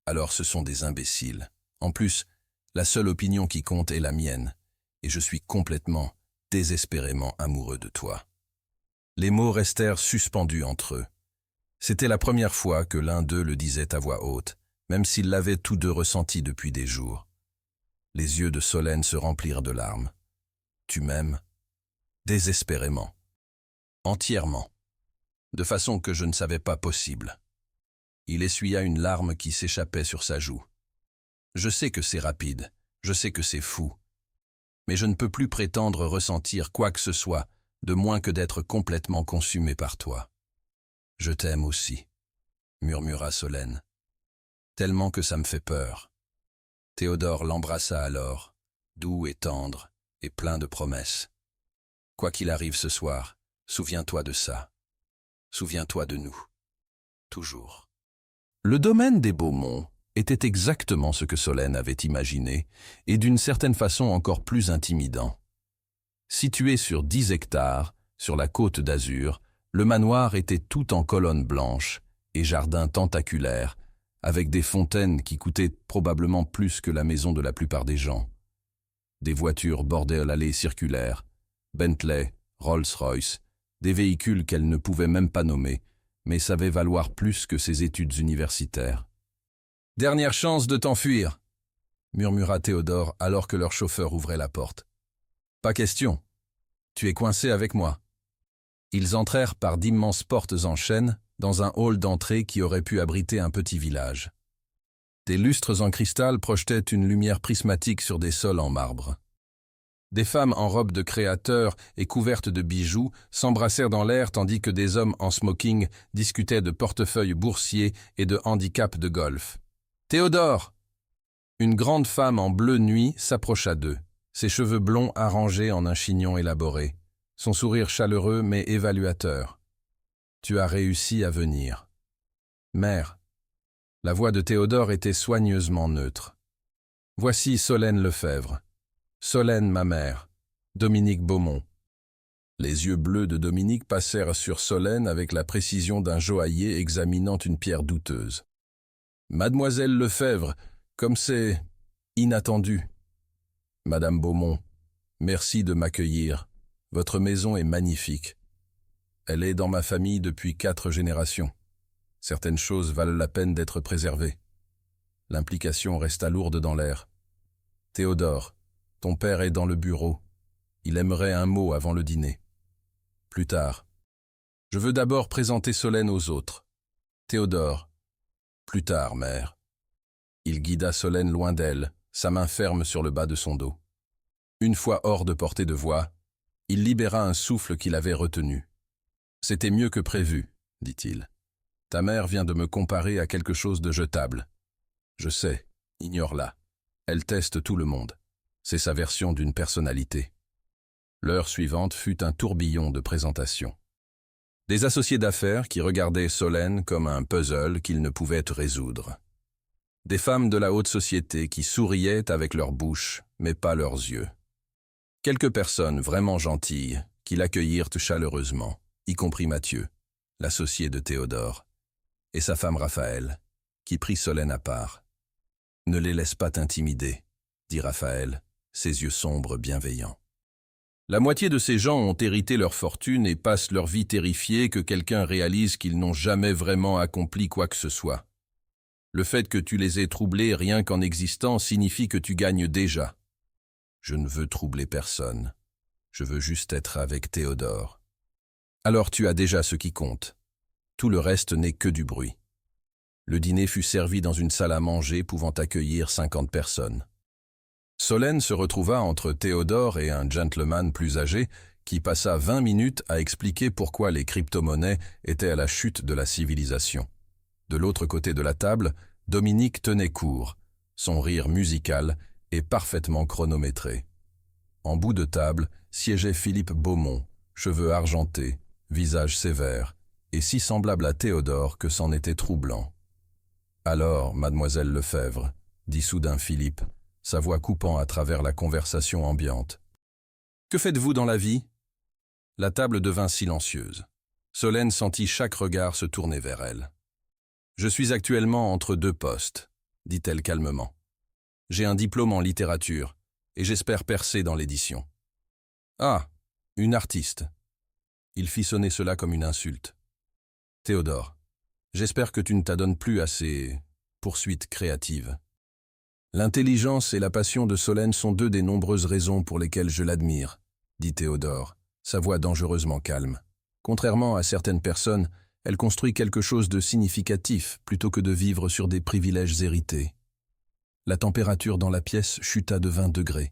alors ce sont des imbéciles. En plus, la seule opinion qui compte est la mienne, et je suis complètement, désespérément amoureux de toi. » Les mots restèrent suspendus entre eux. C'était la première fois que l'un d'eux le disait à voix haute, même s'ils l'avaient tous deux ressenti depuis des jours. Les yeux de Solène se remplirent de larmes. « Tu m'aimes ?» Désespérément. Entièrement. De façon que je ne savais pas possible. Il essuya une larme qui s'échappait sur sa joue. « Je sais que c'est rapide, je sais que c'est fou. Mais je ne peux plus prétendre ressentir quoi que ce soit, de moins que d'être complètement consumé par toi. Je t'aime aussi, » murmura Solène. « Tellement que ça me fait peur. » Théodore l'embrassa alors, doux et tendre, et plein de promesses. « Quoi qu'il arrive ce soir, souviens-toi de ça. Souviens-toi de nous. Toujours. » Le domaine des Beaumont était exactement ce que Solène avait imaginé, et d'une certaine façon encore plus intimidant. Situé sur 10 hectares, sur la côte d'Azur, le manoir était tout en colonnes blanches et jardins tentaculaires, avec des fontaines qui coûtaient probablement plus que la maison de la plupart des gens. Des voitures bordaient l'allée circulaire, Bentley, Rolls-Royce, des véhicules qu'elle ne pouvait même pas nommer, mais savaient valoir plus que ses études universitaires. « Dernière chance de t'enfuir !» murmura Théodore alors que leur chauffeur ouvrait la porte. « Pas question. Tu es coincé avec moi. » Ils entrèrent par d'immenses portes en chêne dans un hall d'entrée qui aurait pu abriter un petit village. Des lustres en cristal projetaient une lumière prismatique sur des sols en marbre. Des femmes en robes de créateurs et couvertes de bijoux s'embrassèrent dans l'air tandis que des hommes en smoking discutaient de portefeuilles boursiers et de handicaps de golf. « Théodore !» Une grande femme en bleu nuit s'approcha d'eux, ses cheveux blonds arrangés en un chignon élaboré, son sourire chaleureux mais évaluateur. « Tu as réussi à venir. »« Mère !» La voix de Théodore était soigneusement neutre. « Voici Solène Lefebvre. Solène, ma mère. Dominique Beaumont. » Les yeux bleus de Dominique passèrent sur Solène avec la précision d'un joaillier examinant une pierre douteuse. « Mademoiselle Lefebvre, comme c'est inattendu. »« Madame Beaumont, merci de m'accueillir. Votre maison est magnifique. Elle est dans ma famille depuis 4 générations. Certaines choses valent la peine d'être préservées. » L'implication resta lourde dans l'air. « Théodore, ton père est dans le bureau. Il aimerait un mot avant le dîner. » Plus tard. « Je veux d'abord présenter Solène aux autres. » Théodore. « Plus tard, mère. » Il guida Solène loin d'elle, sa main ferme sur le bas de son dos. Une fois hors de portée de voix, il libéra un souffle qu'il avait retenu. « C'était mieux que prévu, » dit-il. « Ta mère vient de me comparer à quelque chose de jetable. Je sais, ignore-la. Elle teste tout le monde. C'est sa version d'une personnalité. » L'heure suivante fut un tourbillon de présentations. Des associés d'affaires qui regardaient Solène comme un puzzle qu'ils ne pouvaient résoudre. Des femmes de la haute société qui souriaient avec leur bouche, mais pas leurs yeux. Quelques personnes vraiment gentilles qui l'accueillirent chaleureusement, y compris Mathieu, l'associé de Théodore, et sa femme Raphaël, qui prit Solène à part. « Ne les laisse pas t'intimider, » dit Raphaël, ses yeux sombres bienveillants. La moitié de ces gens ont hérité leur fortune et passent leur vie terrifiés que quelqu'un réalise qu'ils n'ont jamais vraiment accompli quoi que ce soit. Le fait que tu les aies troublés rien qu'en existant signifie que tu gagnes déjà. Je ne veux troubler personne. Je veux juste être avec Théodore. Alors tu as déjà ce qui compte. Tout le reste n'est que du bruit. Le dîner fut servi dans une salle à manger pouvant accueillir 50 personnes. Solène se retrouva entre Théodore et un gentleman plus âgé qui passa 20 minutes à expliquer pourquoi les crypto-monnaies étaient à la chute de la civilisation. De l'autre côté de la table, Dominique tenait court, son rire musical et parfaitement chronométré. En bout de table siégeait Philippe Beaumont, cheveux argentés, visage sévère, et si semblable à Théodore que c'en était troublant. « Alors, mademoiselle Lefebvre, dit soudain Philippe, sa voix coupant à travers la conversation ambiante. « Que faites-vous dans la vie ?» La table devint silencieuse. Solène sentit chaque regard se tourner vers elle. « Je suis actuellement entre deux postes, » dit-elle calmement. « J'ai un diplôme en littérature, et j'espère percer dans l'édition. »« Ah, une artiste !» Il fit sonner cela comme une insulte. « Théodore, j'espère que tu ne t'adonnes plus à ces poursuites créatives. » L'intelligence et la passion de Solène sont deux des nombreuses raisons pour lesquelles je l'admire, dit Théodore, sa voix dangereusement calme. Contrairement à certaines personnes, elle construit quelque chose de significatif plutôt que de vivre sur des privilèges hérités. La température dans la pièce chuta de 20 degrés.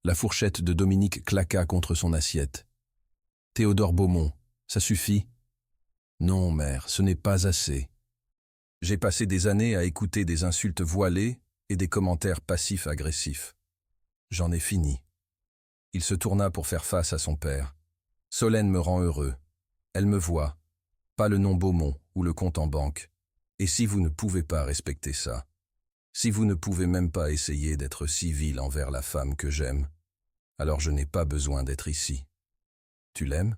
La fourchette de Dominique claqua contre son assiette. « Théodore Beaumont, ça suffit ?»« Non, mère, ce n'est pas assez. J'ai passé des années à écouter des insultes voilées et des commentaires passifs-agressifs. J'en ai fini. » Il se tourna pour faire face à son père. « Solène me rend heureux. Elle me voit. Pas le nom Beaumont ou le compte en banque. Et si vous ne pouvez pas respecter ça, si vous ne pouvez même pas essayer d'être civil envers la femme que j'aime, alors je n'ai pas besoin d'être ici. Tu l'aimes ?»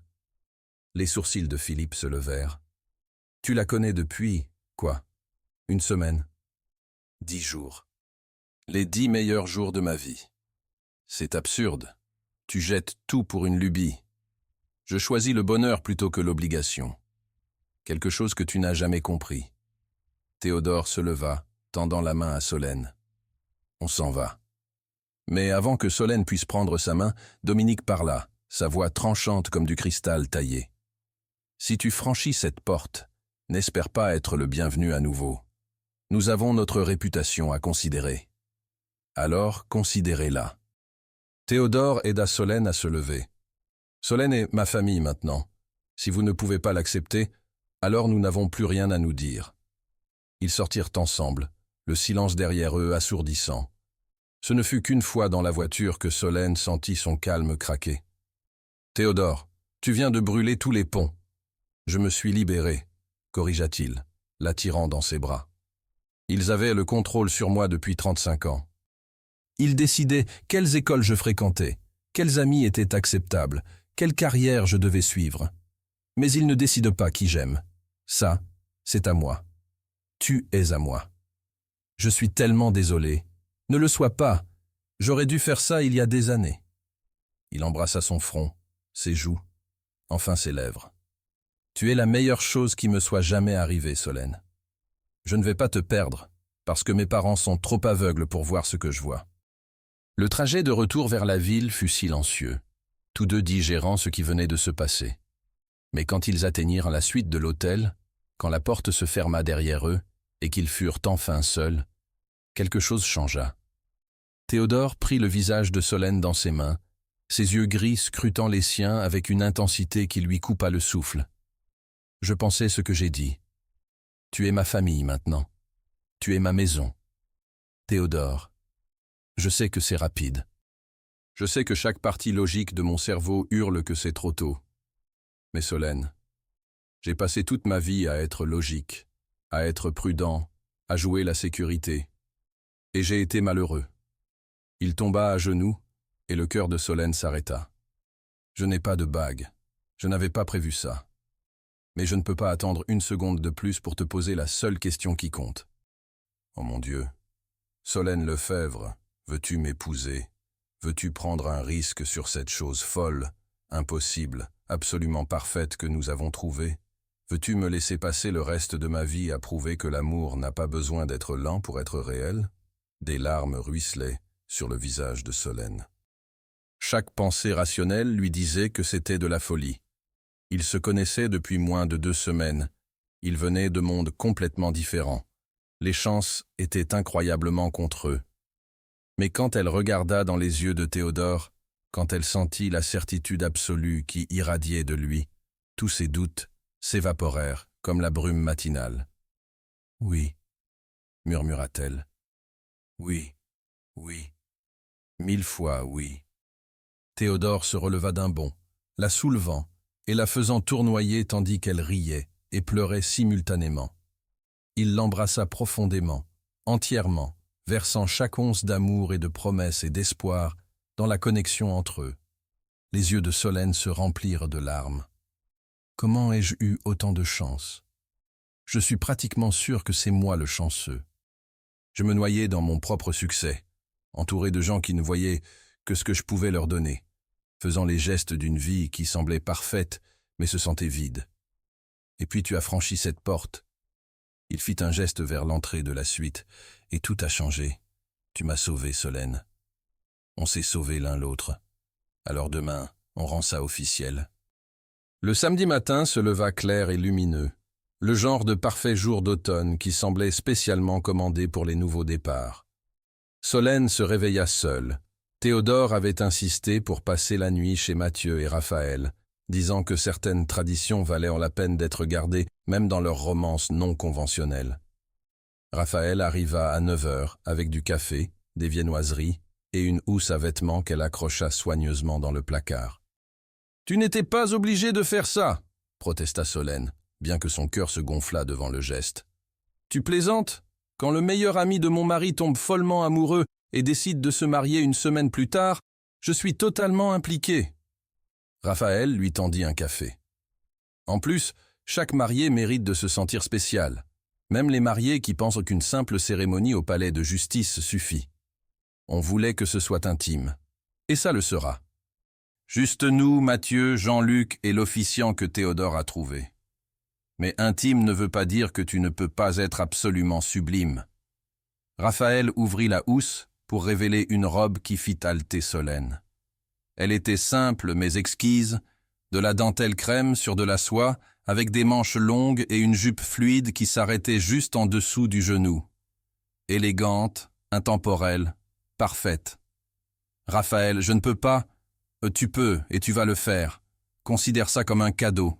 Les sourcils de Philippe se levèrent. « Tu la connais depuis, quoi, une semaine ? 10 jours. Les 10 meilleurs jours de ma vie. C'est absurde. Tu jettes tout pour une lubie. Je choisis le bonheur plutôt que l'obligation. Quelque chose que tu n'as jamais compris. » Théodore se leva, tendant la main à Solène. « On s'en va. » Mais avant que Solène puisse prendre sa main, Dominique parla, sa voix tranchante comme du cristal taillé. « Si tu franchis cette porte, n'espère pas être le bienvenu à nouveau. Nous avons notre réputation à considérer. Alors, considérez-la. » Théodore aida Solène à se lever. « Solène est ma famille maintenant. Si vous ne pouvez pas l'accepter, alors nous n'avons plus rien à nous dire. » Ils sortirent ensemble, le silence derrière eux assourdissant. Ce ne fut qu'une fois dans la voiture que Solène sentit son calme craquer. « Théodore, tu viens de brûler tous les ponts. »« Je me suis libéré, » corrigea-t-il, l'attirant dans ses bras. Ils avaient le contrôle sur moi depuis 35 ans. Ils décidaient quelles écoles je fréquentais, quels amis étaient acceptables, quelle carrière je devais suivre. Mais ils ne décident pas qui j'aime. Ça, c'est à moi. Tu es à moi. Je suis tellement désolé. Ne le sois pas. J'aurais dû faire ça il y a des années. » Il embrassa son front, ses joues, enfin ses lèvres. « Tu es la meilleure chose qui me soit jamais arrivée, Solène. Je ne vais pas te perdre, parce que mes parents sont trop aveugles pour voir ce que je vois. » Le trajet de retour vers la ville fut silencieux, tous deux digérant ce qui venait de se passer. Mais quand ils atteignirent la suite de l'hôtel, quand la porte se ferma derrière eux et qu'ils furent enfin seuls, quelque chose changea. Théodore prit le visage de Solène dans ses mains, ses yeux gris scrutant les siens avec une intensité qui lui coupa le souffle. « Je pensais ce que j'ai dit. Tu es ma famille maintenant. Tu es ma maison. Théodore, je sais que c'est rapide. Je sais que chaque partie logique de mon cerveau hurle que c'est trop tôt. Mais Solène, j'ai passé toute ma vie à être logique, à être prudent, à jouer la sécurité. Et j'ai été malheureux. » Il tomba à genoux, et le cœur de Solène s'arrêta. « Je n'ai pas de bague. Je n'avais pas prévu ça. Mais je ne peux pas attendre une seconde de plus pour te poser la seule question qui compte. Oh mon Dieu. Solène Lefebvre, veux-tu m'épouser? Veux-tu prendre un risque sur cette chose folle, impossible, absolument parfaite que nous avons trouvée? Veux-tu me laisser passer le reste de ma vie à prouver que l'amour n'a pas besoin d'être lent pour être réel ?» Des larmes ruisselaient sur le visage de Solène. Chaque pensée rationnelle lui disait que c'était de la folie. Ils se connaissaient depuis moins de 2 semaines. Ils venaient de mondes complètement différents. Les chances étaient incroyablement contre eux. Mais quand elle regarda dans les yeux de Théodore, quand elle sentit la certitude absolue qui irradiait de lui, tous ses doutes s'évaporèrent comme la brume matinale. « Oui, » murmura-t-elle. « Oui, oui, 1000 fois oui. » Théodore se releva d'un bond, la soulevant et la faisant tournoyer tandis qu'elle riait et pleurait simultanément. Il l'embrassa profondément, entièrement, versant chaque once d'amour et de promesse et d'espoir dans la connexion entre eux. Les yeux de Solène se remplirent de larmes. « Comment ai-je eu autant de chance? Je suis pratiquement sûr que c'est moi le chanceux. Je me noyais dans mon propre succès, entouré de gens qui ne voyaient que ce que je pouvais leur donner, faisant les gestes d'une vie qui semblait parfaite mais se sentait vide. Et puis tu as franchi cette porte. » Il fit un geste vers l'entrée de la suite, et tout a changé. Tu m'as sauvé, Solène. On s'est sauvés l'un l'autre. Alors demain, on rend ça officiel. Le samedi matin se leva clair et lumineux, le genre de parfait jour d'automne qui semblait spécialement commandé pour les nouveaux départs. Solène se réveilla seule. Théodore avait insisté pour passer la nuit chez Mathieu et Raphaël, disant que certaines traditions valaient en la peine d'être gardées, même dans leurs romances non conventionnelles. Raphaël arriva à 9 heures avec du café, des viennoiseries et une housse à vêtements qu'elle accrocha soigneusement dans le placard. « Tu n'étais pas obligé de faire ça !» protesta Solène, bien que son cœur se gonflât devant le geste. « Tu plaisantes? Quand le meilleur ami de mon mari tombe follement amoureux et décide de se marier une semaine plus tard, je suis totalement impliqué. » Raphaël lui tendit un café. En plus, chaque marié mérite de se sentir spécial. Même les mariés qui pensent qu'une simple cérémonie au palais de justice suffit. On voulait que ce soit intime. Et ça le sera. Juste nous, Mathieu, Jean-Luc et l'officiant que Théodore a trouvé. Mais intime ne veut pas dire que tu ne peux pas être absolument sublime. Raphaël ouvrit la housse pour révéler une robe qui fit halter Solène. Elle était simple mais exquise, de la dentelle crème sur de la soie, avec des manches longues et une jupe fluide qui s'arrêtait juste en dessous du genou. Élégante, intemporelle, parfaite. « Raphaël, je ne peux pas. » « Tu peux et tu vas le faire. Considère ça comme un cadeau. »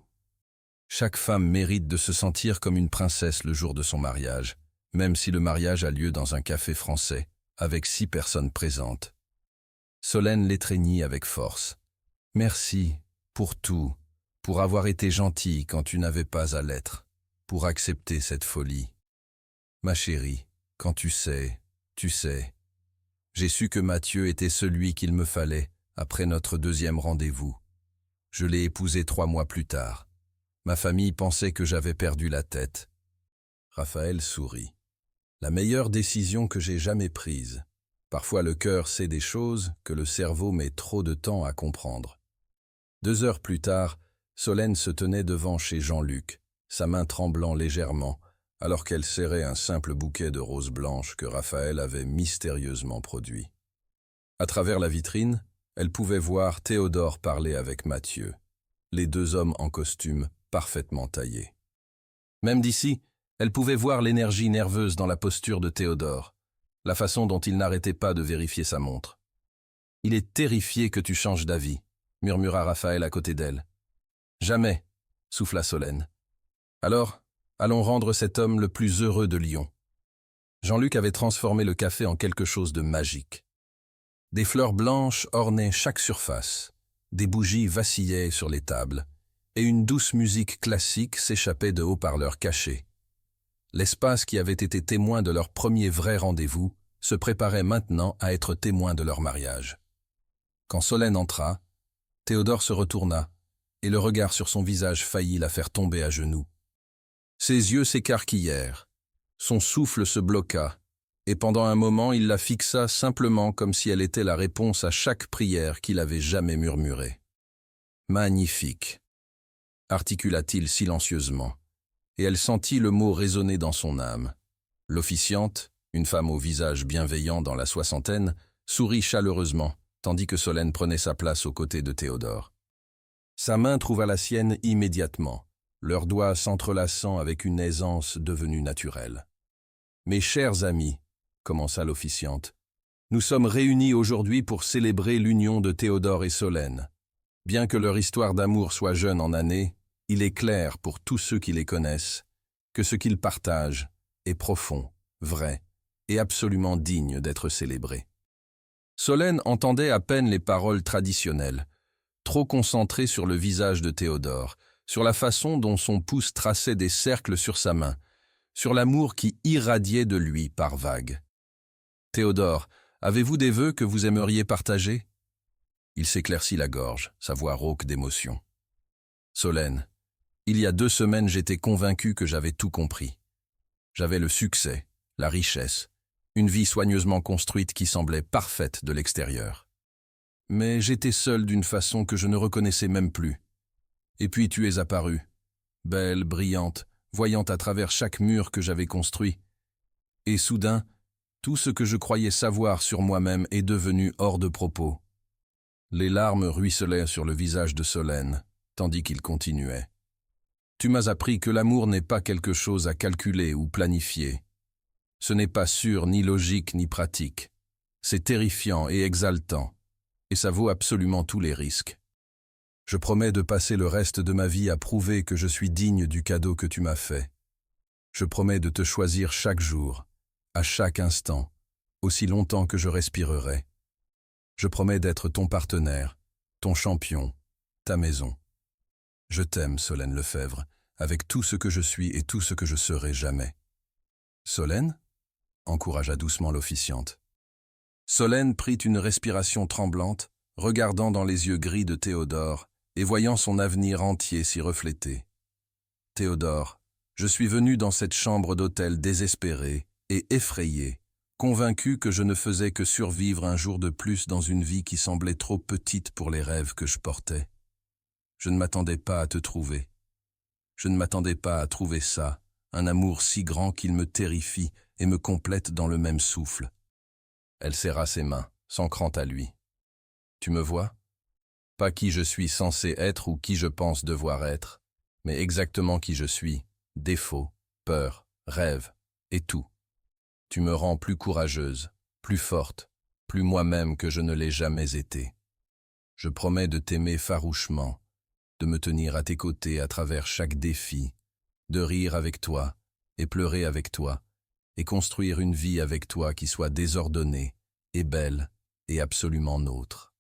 Chaque femme mérite de se sentir comme une princesse le jour de son mariage, même si le mariage a lieu dans un café français, avec 6 personnes présentes. Solène l'étreignit avec force. « Merci pour tout, pour avoir été gentille quand tu n'avais pas à l'être, pour accepter cette folie. Ma chérie, quand tu sais, tu sais. J'ai su que Mathieu était celui qu'il me fallait après notre 2e rendez-vous. Je l'ai épousé 3 mois plus tard. Ma famille pensait que j'avais perdu la tête. » Raphaël sourit. « La meilleure décision que j'ai jamais prise. Parfois le cœur sait des choses que le cerveau met trop de temps à comprendre. » 2 heures plus tard, Solène se tenait devant chez Jean-Luc, sa main tremblant légèrement, alors qu'elle serrait un simple bouquet de roses blanches que Raphaël avait mystérieusement produit. À travers la vitrine, elle pouvait voir Théodore parler avec Mathieu, les 2 hommes en costume parfaitement taillés. Même d'ici, elle pouvait voir l'énergie nerveuse dans la posture de Théodore, la façon dont il n'arrêtait pas de vérifier sa montre. « Il est terrifié que tu changes d'avis », murmura Raphaël à côté d'elle. « Jamais », souffla Solène. « Alors, allons rendre cet homme le plus heureux de Lyon. » Jean-Luc avait transformé le café en quelque chose de magique. Des fleurs blanches ornaient chaque surface, des bougies vacillaient sur les tables, et une douce musique classique s'échappait de haut-parleurs cachés. L'espace qui avait été témoin de leur premier vrai rendez-vous se préparait maintenant à être témoin de leur mariage. Quand Solène entra, Théodore se retourna, et le regard sur son visage faillit la faire tomber à genoux. Ses yeux s'écarquillèrent, son souffle se bloqua, et pendant un moment il la fixa simplement comme si elle était la réponse à chaque prière qu'il avait jamais murmurée. « Magnifique !» articula-t-il silencieusement, et elle sentit le mot résonner dans son âme. L'officiante, une femme au visage bienveillant dans la 60aine, sourit chaleureusement, tandis que Solène prenait sa place aux côtés de Théodore. Sa main trouva la sienne immédiatement, leurs doigts s'entrelaçant avec une aisance devenue naturelle. « Mes chers amis, » commença l'officiante, « nous sommes réunis aujourd'hui pour célébrer l'union de Théodore et Solène. Bien que leur histoire d'amour soit jeune en années, il est clair pour tous ceux qui les connaissent que ce qu'ils partagent est profond, vrai et absolument digne d'être célébré. » Solène entendait à peine les paroles traditionnelles, trop concentrée sur le visage de Théodore, sur la façon dont son pouce traçait des cercles sur sa main, sur l'amour qui irradiait de lui par vagues. « Théodore, avez-vous des vœux que vous aimeriez partager ?» Il s'éclaircit la gorge, sa voix rauque d'émotion. « Solène, il y a 2 semaines j'étais convaincu que j'avais tout compris. J'avais le succès, la richesse, une vie soigneusement construite qui semblait parfaite de l'extérieur. Mais j'étais seul d'une façon que je ne reconnaissais même plus. Et puis tu es apparue, belle, brillante, voyant à travers chaque mur que j'avais construit. Et soudain, tout ce que je croyais savoir sur moi-même est devenu hors de propos. » Les larmes ruisselaient sur le visage de Solène, tandis qu'il continuait. « Tu m'as appris que l'amour n'est pas quelque chose à calculer ou planifier. Ce n'est pas sûr, ni logique, ni pratique. C'est terrifiant et exaltant, et ça vaut absolument tous les risques. Je promets de passer le reste de ma vie à prouver que je suis digne du cadeau que tu m'as fait. Je promets de te choisir chaque jour, à chaque instant, aussi longtemps que je respirerai. Je promets d'être ton partenaire, ton champion, ta maison. Je t'aime, Solène Lefebvre, avec tout ce que je suis et tout ce que je serai jamais. » « Solène ?» encouragea doucement l'officiante. Solène prit une respiration tremblante, regardant dans les yeux gris de Théodore et voyant son avenir entier s'y refléter. « Théodore, je suis venu dans cette chambre d'hôtel désespéré et effrayé, convaincu que je ne faisais que survivre un jour de plus dans une vie qui semblait trop petite pour les rêves que je portais. Je ne m'attendais pas à te trouver. Je ne m'attendais pas à trouver ça, un amour si grand qu'il me terrifie et me complète dans le même souffle. » Elle serra ses mains, s'ancrant à lui. « Tu me vois? Pas qui je suis censé être ou qui je pense devoir être, mais exactement qui je suis, défauts, peurs, rêves et tout. Tu me rends plus courageuse, plus forte, plus moi-même que je ne l'ai jamais été. Je promets de t'aimer farouchement, de me tenir à tes côtés à travers chaque défi, de rire avec toi et pleurer avec toi, et construire une vie avec toi qui soit désordonnée et belle et absolument nôtre.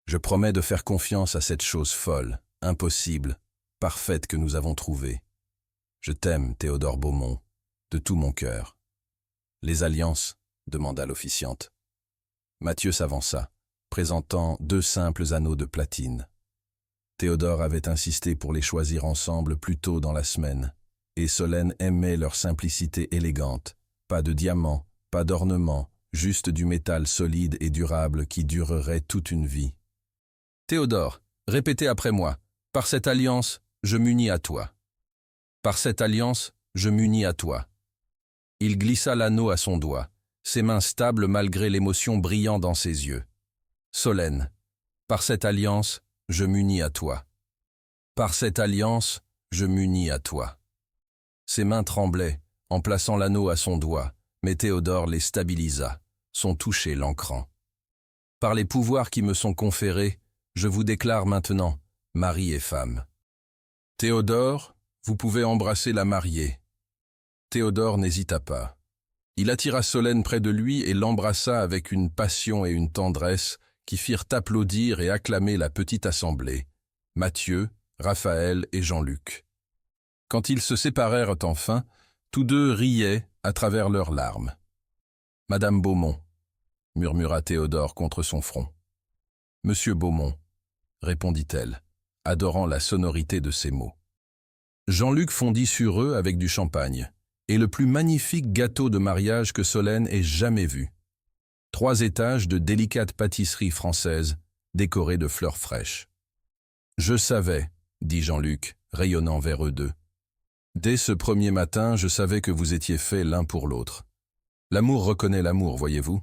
Je promets de faire confiance à cette chose folle, impossible, parfaite que nous avons trouvée. Je t'aime, Théodore Beaumont, de tout mon cœur. » « Les alliances ?» demanda l'officiante. Mathieu s'avança, présentant 2 simples anneaux de platine. Théodore avait insisté pour les choisir ensemble plus tôt dans la semaine, et Solène aimait leur simplicité élégante. Pas de diamants, pas d'ornements, juste du métal solide et durable qui durerait toute une vie. « Théodore, répétez après moi, par cette alliance, je m'unis à toi. Par cette alliance, je m'unis à toi. » Il glissa l'anneau à son doigt, ses mains stables malgré l'émotion brillant dans ses yeux. « Solène, par cette alliance, je m'unis à toi. Par cette alliance, je m'unis à toi. » Ses mains tremblaient, en plaçant l'anneau à son doigt, mais Théodore les stabilisa, son toucher l'ancrant. « Par les pouvoirs qui me sont conférés, je vous déclare maintenant, mari et femme. » « Théodore, vous pouvez embrasser la mariée. » Théodore n'hésita pas. Il attira Solène près de lui et l'embrassa avec une passion et une tendresse qui firent applaudir et acclamer la petite assemblée, Mathieu, Raphaël et Jean-Luc. Quand ils se séparèrent enfin, tous deux riaient à travers leurs larmes. « Madame Beaumont » murmura Théodore contre son front. « Monsieur Beaumont » répondit-elle, adorant la sonorité de ces mots. Jean-Luc fondit sur eux avec du champagne, et le plus magnifique gâteau de mariage que Solène ait jamais vu. 3 étages de délicates pâtisseries françaises, décorées de fleurs fraîches. « Je savais, » dit Jean-Luc, rayonnant vers eux deux. « Dès ce premier matin, je savais que vous étiez faits l'un pour l'autre. L'amour reconnaît l'amour, voyez-vous. »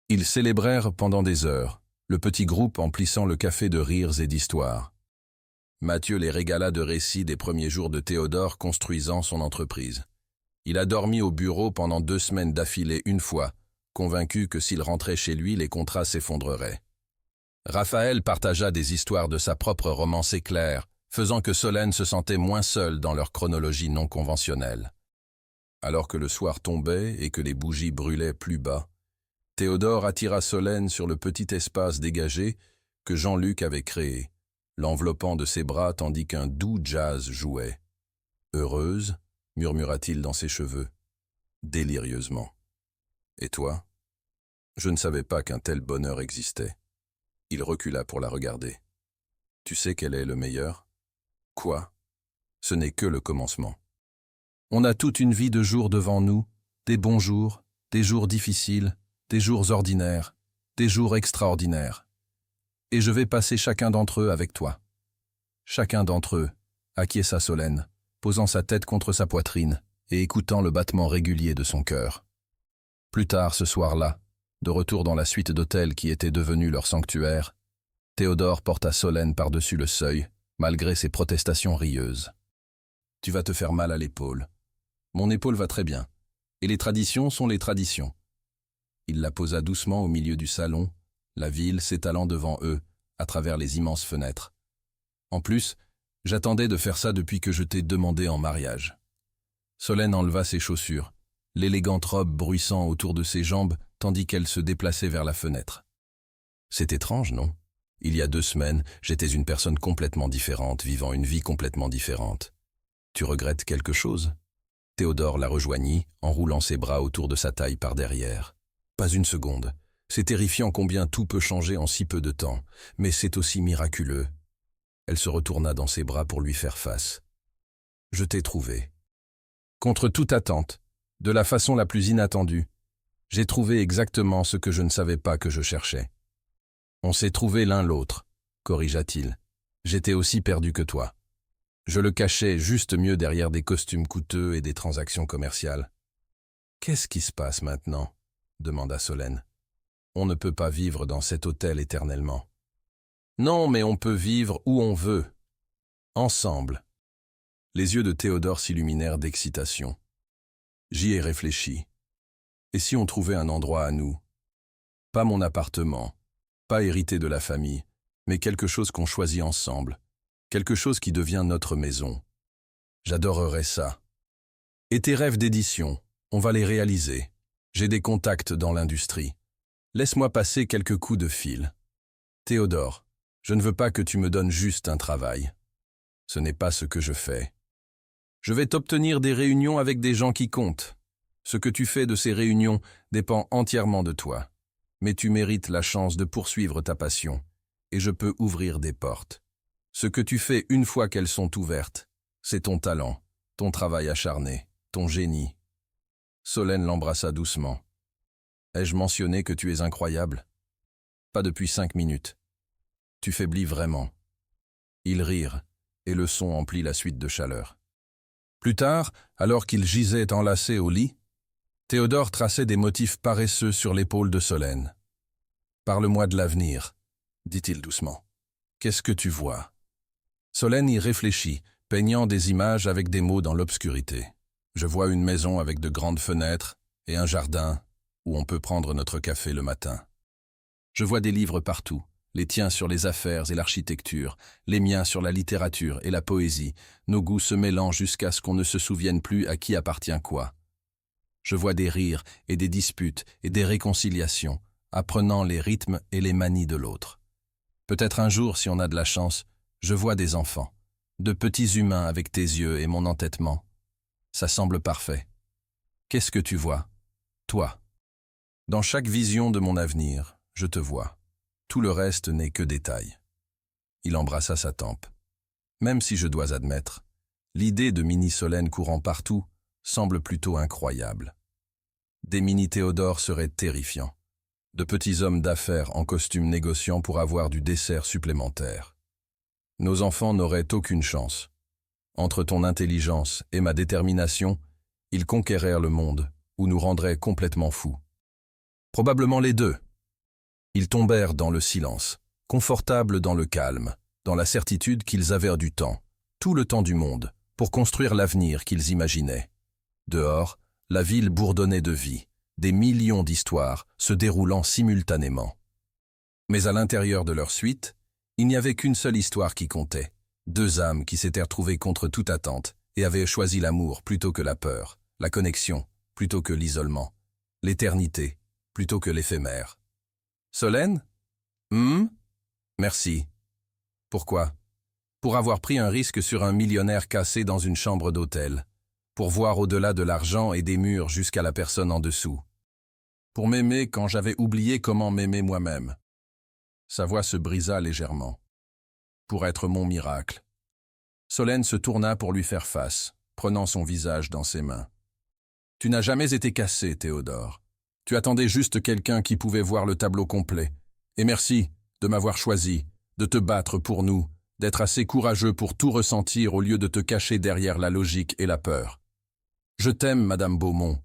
Ils célébrèrent pendant des heures, le petit groupe emplissant le café de rires et d'histoires. Mathieu les régala de récits des premiers jours de Théodore construisant son entreprise. Il a dormi au bureau pendant 2 semaines d'affilée une fois, convaincu que s'il rentrait chez lui, les contrats s'effondreraient. Raphaël partagea des histoires de sa propre romance éclair, faisant que Solène se sentait moins seule dans leur chronologie non conventionnelle. Alors que le soir tombait et que les bougies brûlaient plus bas, Théodore attira Solène sur le petit espace dégagé que Jean-Luc avait créé, l'enveloppant de ses bras tandis qu'un doux jazz jouait. « Heureuse » murmura-t-il dans ses cheveux, délirieusement. « Et toi ?» Je ne savais pas qu'un tel bonheur existait. Il recula pour la regarder. « Tu sais quel est le meilleur ?»« Quoi ? Ce n'est que le commencement. On a toute une vie de jours devant nous, des bons jours, des jours difficiles, des jours ordinaires, des jours extraordinaires. Et je vais passer chacun d'entre eux avec toi. » Chacun d'entre eux, acquiesça Solène, posant sa tête contre sa poitrine et écoutant le battement régulier de son cœur. Plus tard ce soir-là, de retour dans la suite d'hôtels qui était devenue leur sanctuaire, Théodore porta Solène par-dessus le seuil, malgré ses protestations rieuses. « Tu vas te faire mal à l'épaule. Mon épaule va très bien, et les traditions sont les traditions. » Il la posa doucement au milieu du salon, la ville s'étalant devant eux, à travers les immenses fenêtres. « En plus, j'attendais de faire ça depuis que je t'ai demandé en mariage. » Solène enleva ses chaussures, l'élégante robe bruissant autour de ses jambes tandis qu'elle se déplaçait vers la fenêtre. « C'est étrange, non ? Il y a 2 semaines, j'étais une personne complètement différente, vivant une vie complètement différente. Tu regrettes quelque chose ?» Théodore la rejoignit, en roulant ses bras autour de sa taille par derrière. « Pas une seconde. C'est terrifiant combien tout peut changer en si peu de temps, mais c'est aussi miraculeux. » Elle se retourna dans ses bras pour lui faire face. « Je t'ai trouvé. Contre toute attente, de la façon la plus inattendue, j'ai trouvé exactement ce que je ne savais pas que je cherchais. On s'est trouvé l'un l'autre, corrigea-t-il. J'étais aussi perdu que toi. Je le cachais juste mieux derrière des costumes coûteux et des transactions commerciales. Qu'est-ce qui se passe maintenant ? Demanda Solène. On ne peut pas vivre dans cet hôtel éternellement. Non, mais on peut vivre où on veut. Ensemble. Les yeux de Théodore s'illuminèrent d'excitation. J'y ai réfléchi. Et si on trouvait un endroit à nous ? Pas mon appartement, pas hérité de la famille, mais quelque chose qu'on choisit ensemble, quelque chose qui devient notre maison. J'adorerais ça. Et tes rêves d'édition, on va les réaliser. J'ai des contacts dans l'industrie. Laisse-moi passer quelques coups de fil. Théodore, je ne veux pas que tu me donnes juste un travail. Ce n'est pas ce que je fais. Je vais t'obtenir des réunions avec des gens qui comptent. Ce que tu fais de ces réunions dépend entièrement de toi. Mais tu mérites la chance de poursuivre ta passion, et je peux ouvrir des portes. Ce que tu fais une fois qu'elles sont ouvertes, c'est ton talent, ton travail acharné, ton génie. Solène l'embrassa doucement. Ai-je mentionné que tu es incroyable ? Pas depuis 5 minutes. Tu faiblis vraiment. Ils rirent, et le son emplit la suite de chaleur. Plus tard, alors qu'ils gisaient enlacés au lit, Théodore traçait des motifs paresseux sur l'épaule de Solène. « Parle-moi de l'avenir, » dit-il doucement. « Qu'est-ce que tu vois ?» Solène y réfléchit, peignant des images avec des mots dans l'obscurité. « Je vois une maison avec de grandes fenêtres et un jardin où on peut prendre notre café le matin. Je vois des livres partout, les tiens sur les affaires et l'architecture, les miens sur la littérature et la poésie. Nos goûts se mélangent jusqu'à ce qu'on ne se souvienne plus à qui appartient quoi. Je vois des rires et des disputes et des réconciliations, apprenant les rythmes et les manies de l'autre. Peut-être un jour, si on a de la chance, je vois des enfants, de petits humains avec tes yeux et mon entêtement. Ça semble parfait. Qu'est-ce que tu vois, toi ? Dans chaque vision de mon avenir, je te vois. Tout le reste n'est que détail. » Il embrassa sa tempe. Même si je dois admettre, l'idée de mini-Solène courant partout semble plutôt incroyable. Des mini-Théodore seraient terrifiants. De petits hommes d'affaires en costume négociant pour avoir du dessert supplémentaire. Nos enfants n'auraient aucune chance. Entre ton intelligence et ma détermination, ils conquérèrent le monde ou nous rendraient complètement fous. Probablement les deux. Ils tombèrent dans le silence, confortables dans le calme, dans la certitude qu'ils avaient du temps, tout le temps du monde, pour construire l'avenir qu'ils imaginaient. Dehors, la ville bourdonnait de vie, des millions d'histoires se déroulant simultanément. Mais à l'intérieur de leur suite, il n'y avait qu'une seule histoire qui comptait, deux âmes qui s'étaient retrouvées contre toute attente et avaient choisi l'amour plutôt que la peur, la connexion plutôt que l'isolement, l'éternité plutôt que l'éphémère. Solène? Merci. Pourquoi? Pour avoir pris un risque sur un millionnaire cassé dans une chambre d'hôtel, pour voir au-delà de l'argent et des murs jusqu'à la personne en dessous. Pour m'aimer quand j'avais oublié comment m'aimer moi-même. Sa voix se brisa légèrement. Pour être mon miracle. Solène se tourna pour lui faire face, prenant son visage dans ses mains. Tu n'as jamais été cassé, Théodore. Tu attendais juste quelqu'un qui pouvait voir le tableau complet. Et merci de m'avoir choisi, de te battre pour nous, d'être assez courageux pour tout ressentir au lieu de te cacher derrière la logique et la peur. Je t'aime, Madame Beaumont.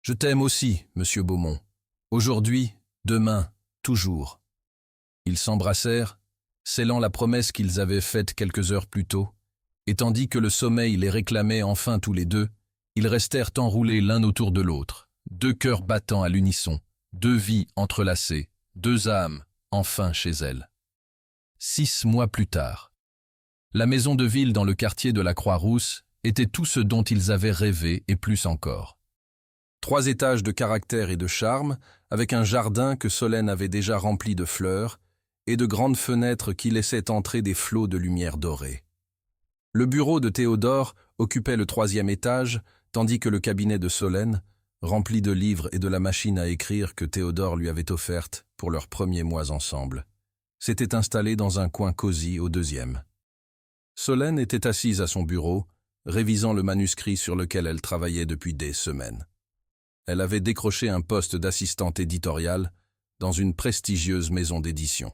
Je t'aime aussi, Monsieur Beaumont. Aujourd'hui, demain, toujours. Ils s'embrassèrent, scellant la promesse qu'ils avaient faite quelques heures plus tôt, et tandis que le sommeil les réclamait enfin tous les deux, ils restèrent enroulés l'un autour de l'autre, deux cœurs battant à l'unisson, deux vies entrelacées, deux âmes, enfin chez elles. 6 mois plus tard. La maison de ville dans le quartier de la Croix-Rousse était tout ce dont ils avaient rêvé et plus encore. 3 étages de caractère et de charme, avec un jardin que Solène avait déjà rempli de fleurs, et de grandes fenêtres qui laissaient entrer des flots de lumière dorée. Le bureau de Théodore occupait le 3e étage, tandis que le cabinet de Solène, rempli de livres et de la machine à écrire que Théodore lui avait offerte pour leurs premiers mois ensemble, s'était installé dans un coin cosy au 2e. Solène était assise à son bureau, révisant le manuscrit sur lequel elle travaillait depuis des semaines. Elle avait décroché un poste d'assistante éditoriale dans une prestigieuse maison d'édition.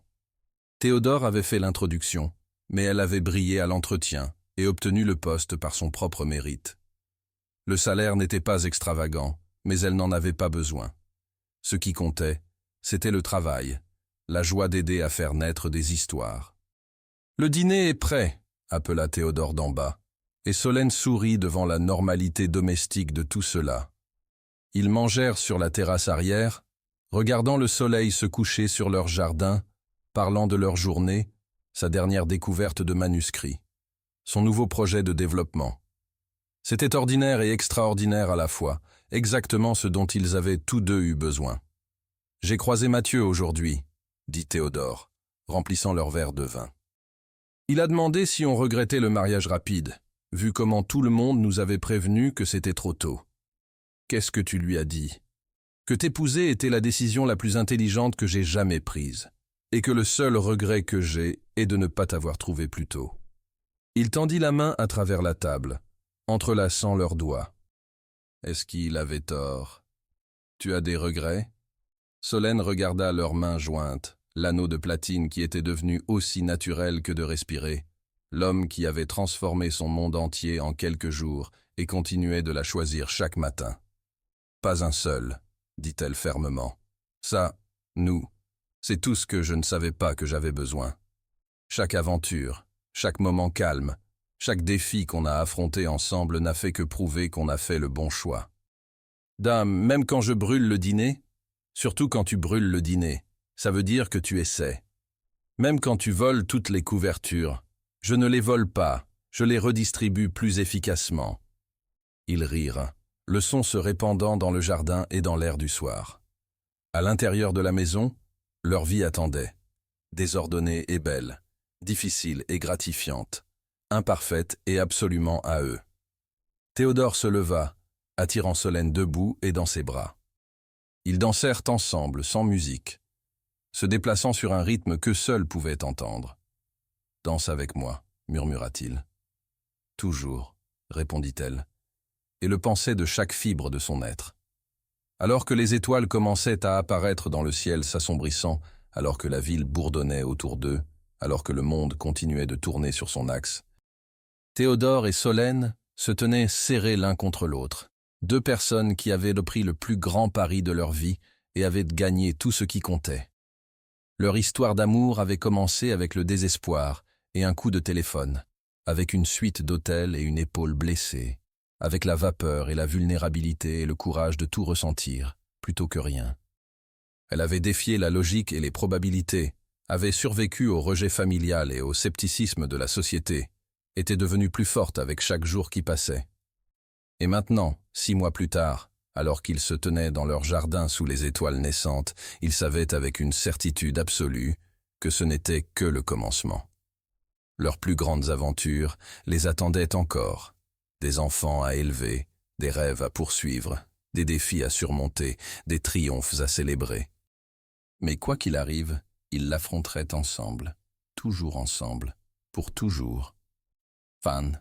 Théodore avait fait l'introduction, mais elle avait brillé à l'entretien et obtenu le poste par son propre mérite. Le salaire n'était pas extravagant, mais elle n'en avait pas besoin. Ce qui comptait, c'était le travail, la joie d'aider à faire naître des histoires. « Le dîner est prêt », appela Théodore d'en bas, et Solène sourit devant la normalité domestique de tout cela. Ils mangèrent sur la terrasse arrière, regardant le soleil se coucher sur leur jardin, parlant de leur journée, sa dernière découverte de manuscrit, son nouveau projet de développement. C'était ordinaire et extraordinaire à la fois, exactement ce dont ils avaient tous deux eu besoin. « J'ai croisé Mathieu aujourd'hui », dit Théodore, remplissant leur verre de vin. Il a demandé si on regrettait le mariage rapide, vu comment tout le monde nous avait prévenu que c'était trop tôt. Qu'est-ce que tu lui as dit? Que t'épouser était la décision la plus intelligente que j'ai jamais prise, et que le seul regret que j'ai est de ne pas t'avoir trouvé plus tôt. Il tendit la main à travers la table, entrelaçant leurs doigts. Est-ce qu'il avait tort? Tu as des regrets? Solène regarda leurs mains jointes, l'anneau de platine qui était devenu aussi naturel que de respirer, l'homme qui avait transformé son monde entier en quelques jours et continuait de la choisir chaque matin. Pas un seul, dit-elle fermement. Ça, nous, c'est tout ce que je ne savais pas que j'avais besoin. Chaque aventure, chaque moment calme, chaque défi qu'on a affronté ensemble n'a fait que prouver qu'on a fait le bon choix. Dame, même quand je brûle le dîner, surtout quand tu brûles le dîner, ça veut dire que tu essaies. Même quand tu voles toutes les couvertures, je ne les vole pas, je les redistribue plus efficacement. Ils rirent, le son se répandant dans le jardin et dans l'air du soir. À l'intérieur de la maison, leur vie attendait, désordonnée et belle, difficile et gratifiante, imparfaite et absolument à eux. Théodore se leva, attirant Solène debout et dans ses bras. Ils dansèrent ensemble, sans musique, se déplaçant sur un rythme que seul pouvait entendre. « Danse avec moi », murmura-t-il. « Toujours », répondit-elle, et le pensait de chaque fibre de son être. Alors que les étoiles commençaient à apparaître dans le ciel s'assombrissant, alors que la ville bourdonnait autour d'eux, alors que le monde continuait de tourner sur son axe, Théodore et Solène se tenaient serrés l'un contre l'autre, deux personnes qui avaient pris le plus grand pari de leur vie et avaient gagné tout ce qui comptait. Leur histoire d'amour avait commencé avec le désespoir et un coup de téléphone, avec une suite d'hôtels et une épaule blessée, avec la vapeur et la vulnérabilité et le courage de tout ressentir, plutôt que rien. Elle avait défié la logique et les probabilités, avait survécu au rejet familial et au scepticisme de la société, était devenue plus forte avec chaque jour qui passait. Et maintenant, 6 mois plus tard, alors qu'ils se tenaient dans leur jardin sous les étoiles naissantes, ils savaient avec une certitude absolue que ce n'était que le commencement. Leurs plus grandes aventures les attendaient encore. Des enfants à élever, des rêves à poursuivre, des défis à surmonter, des triomphes à célébrer. Mais quoi qu'il arrive, ils l'affronteraient ensemble, toujours ensemble, pour toujours. Fan.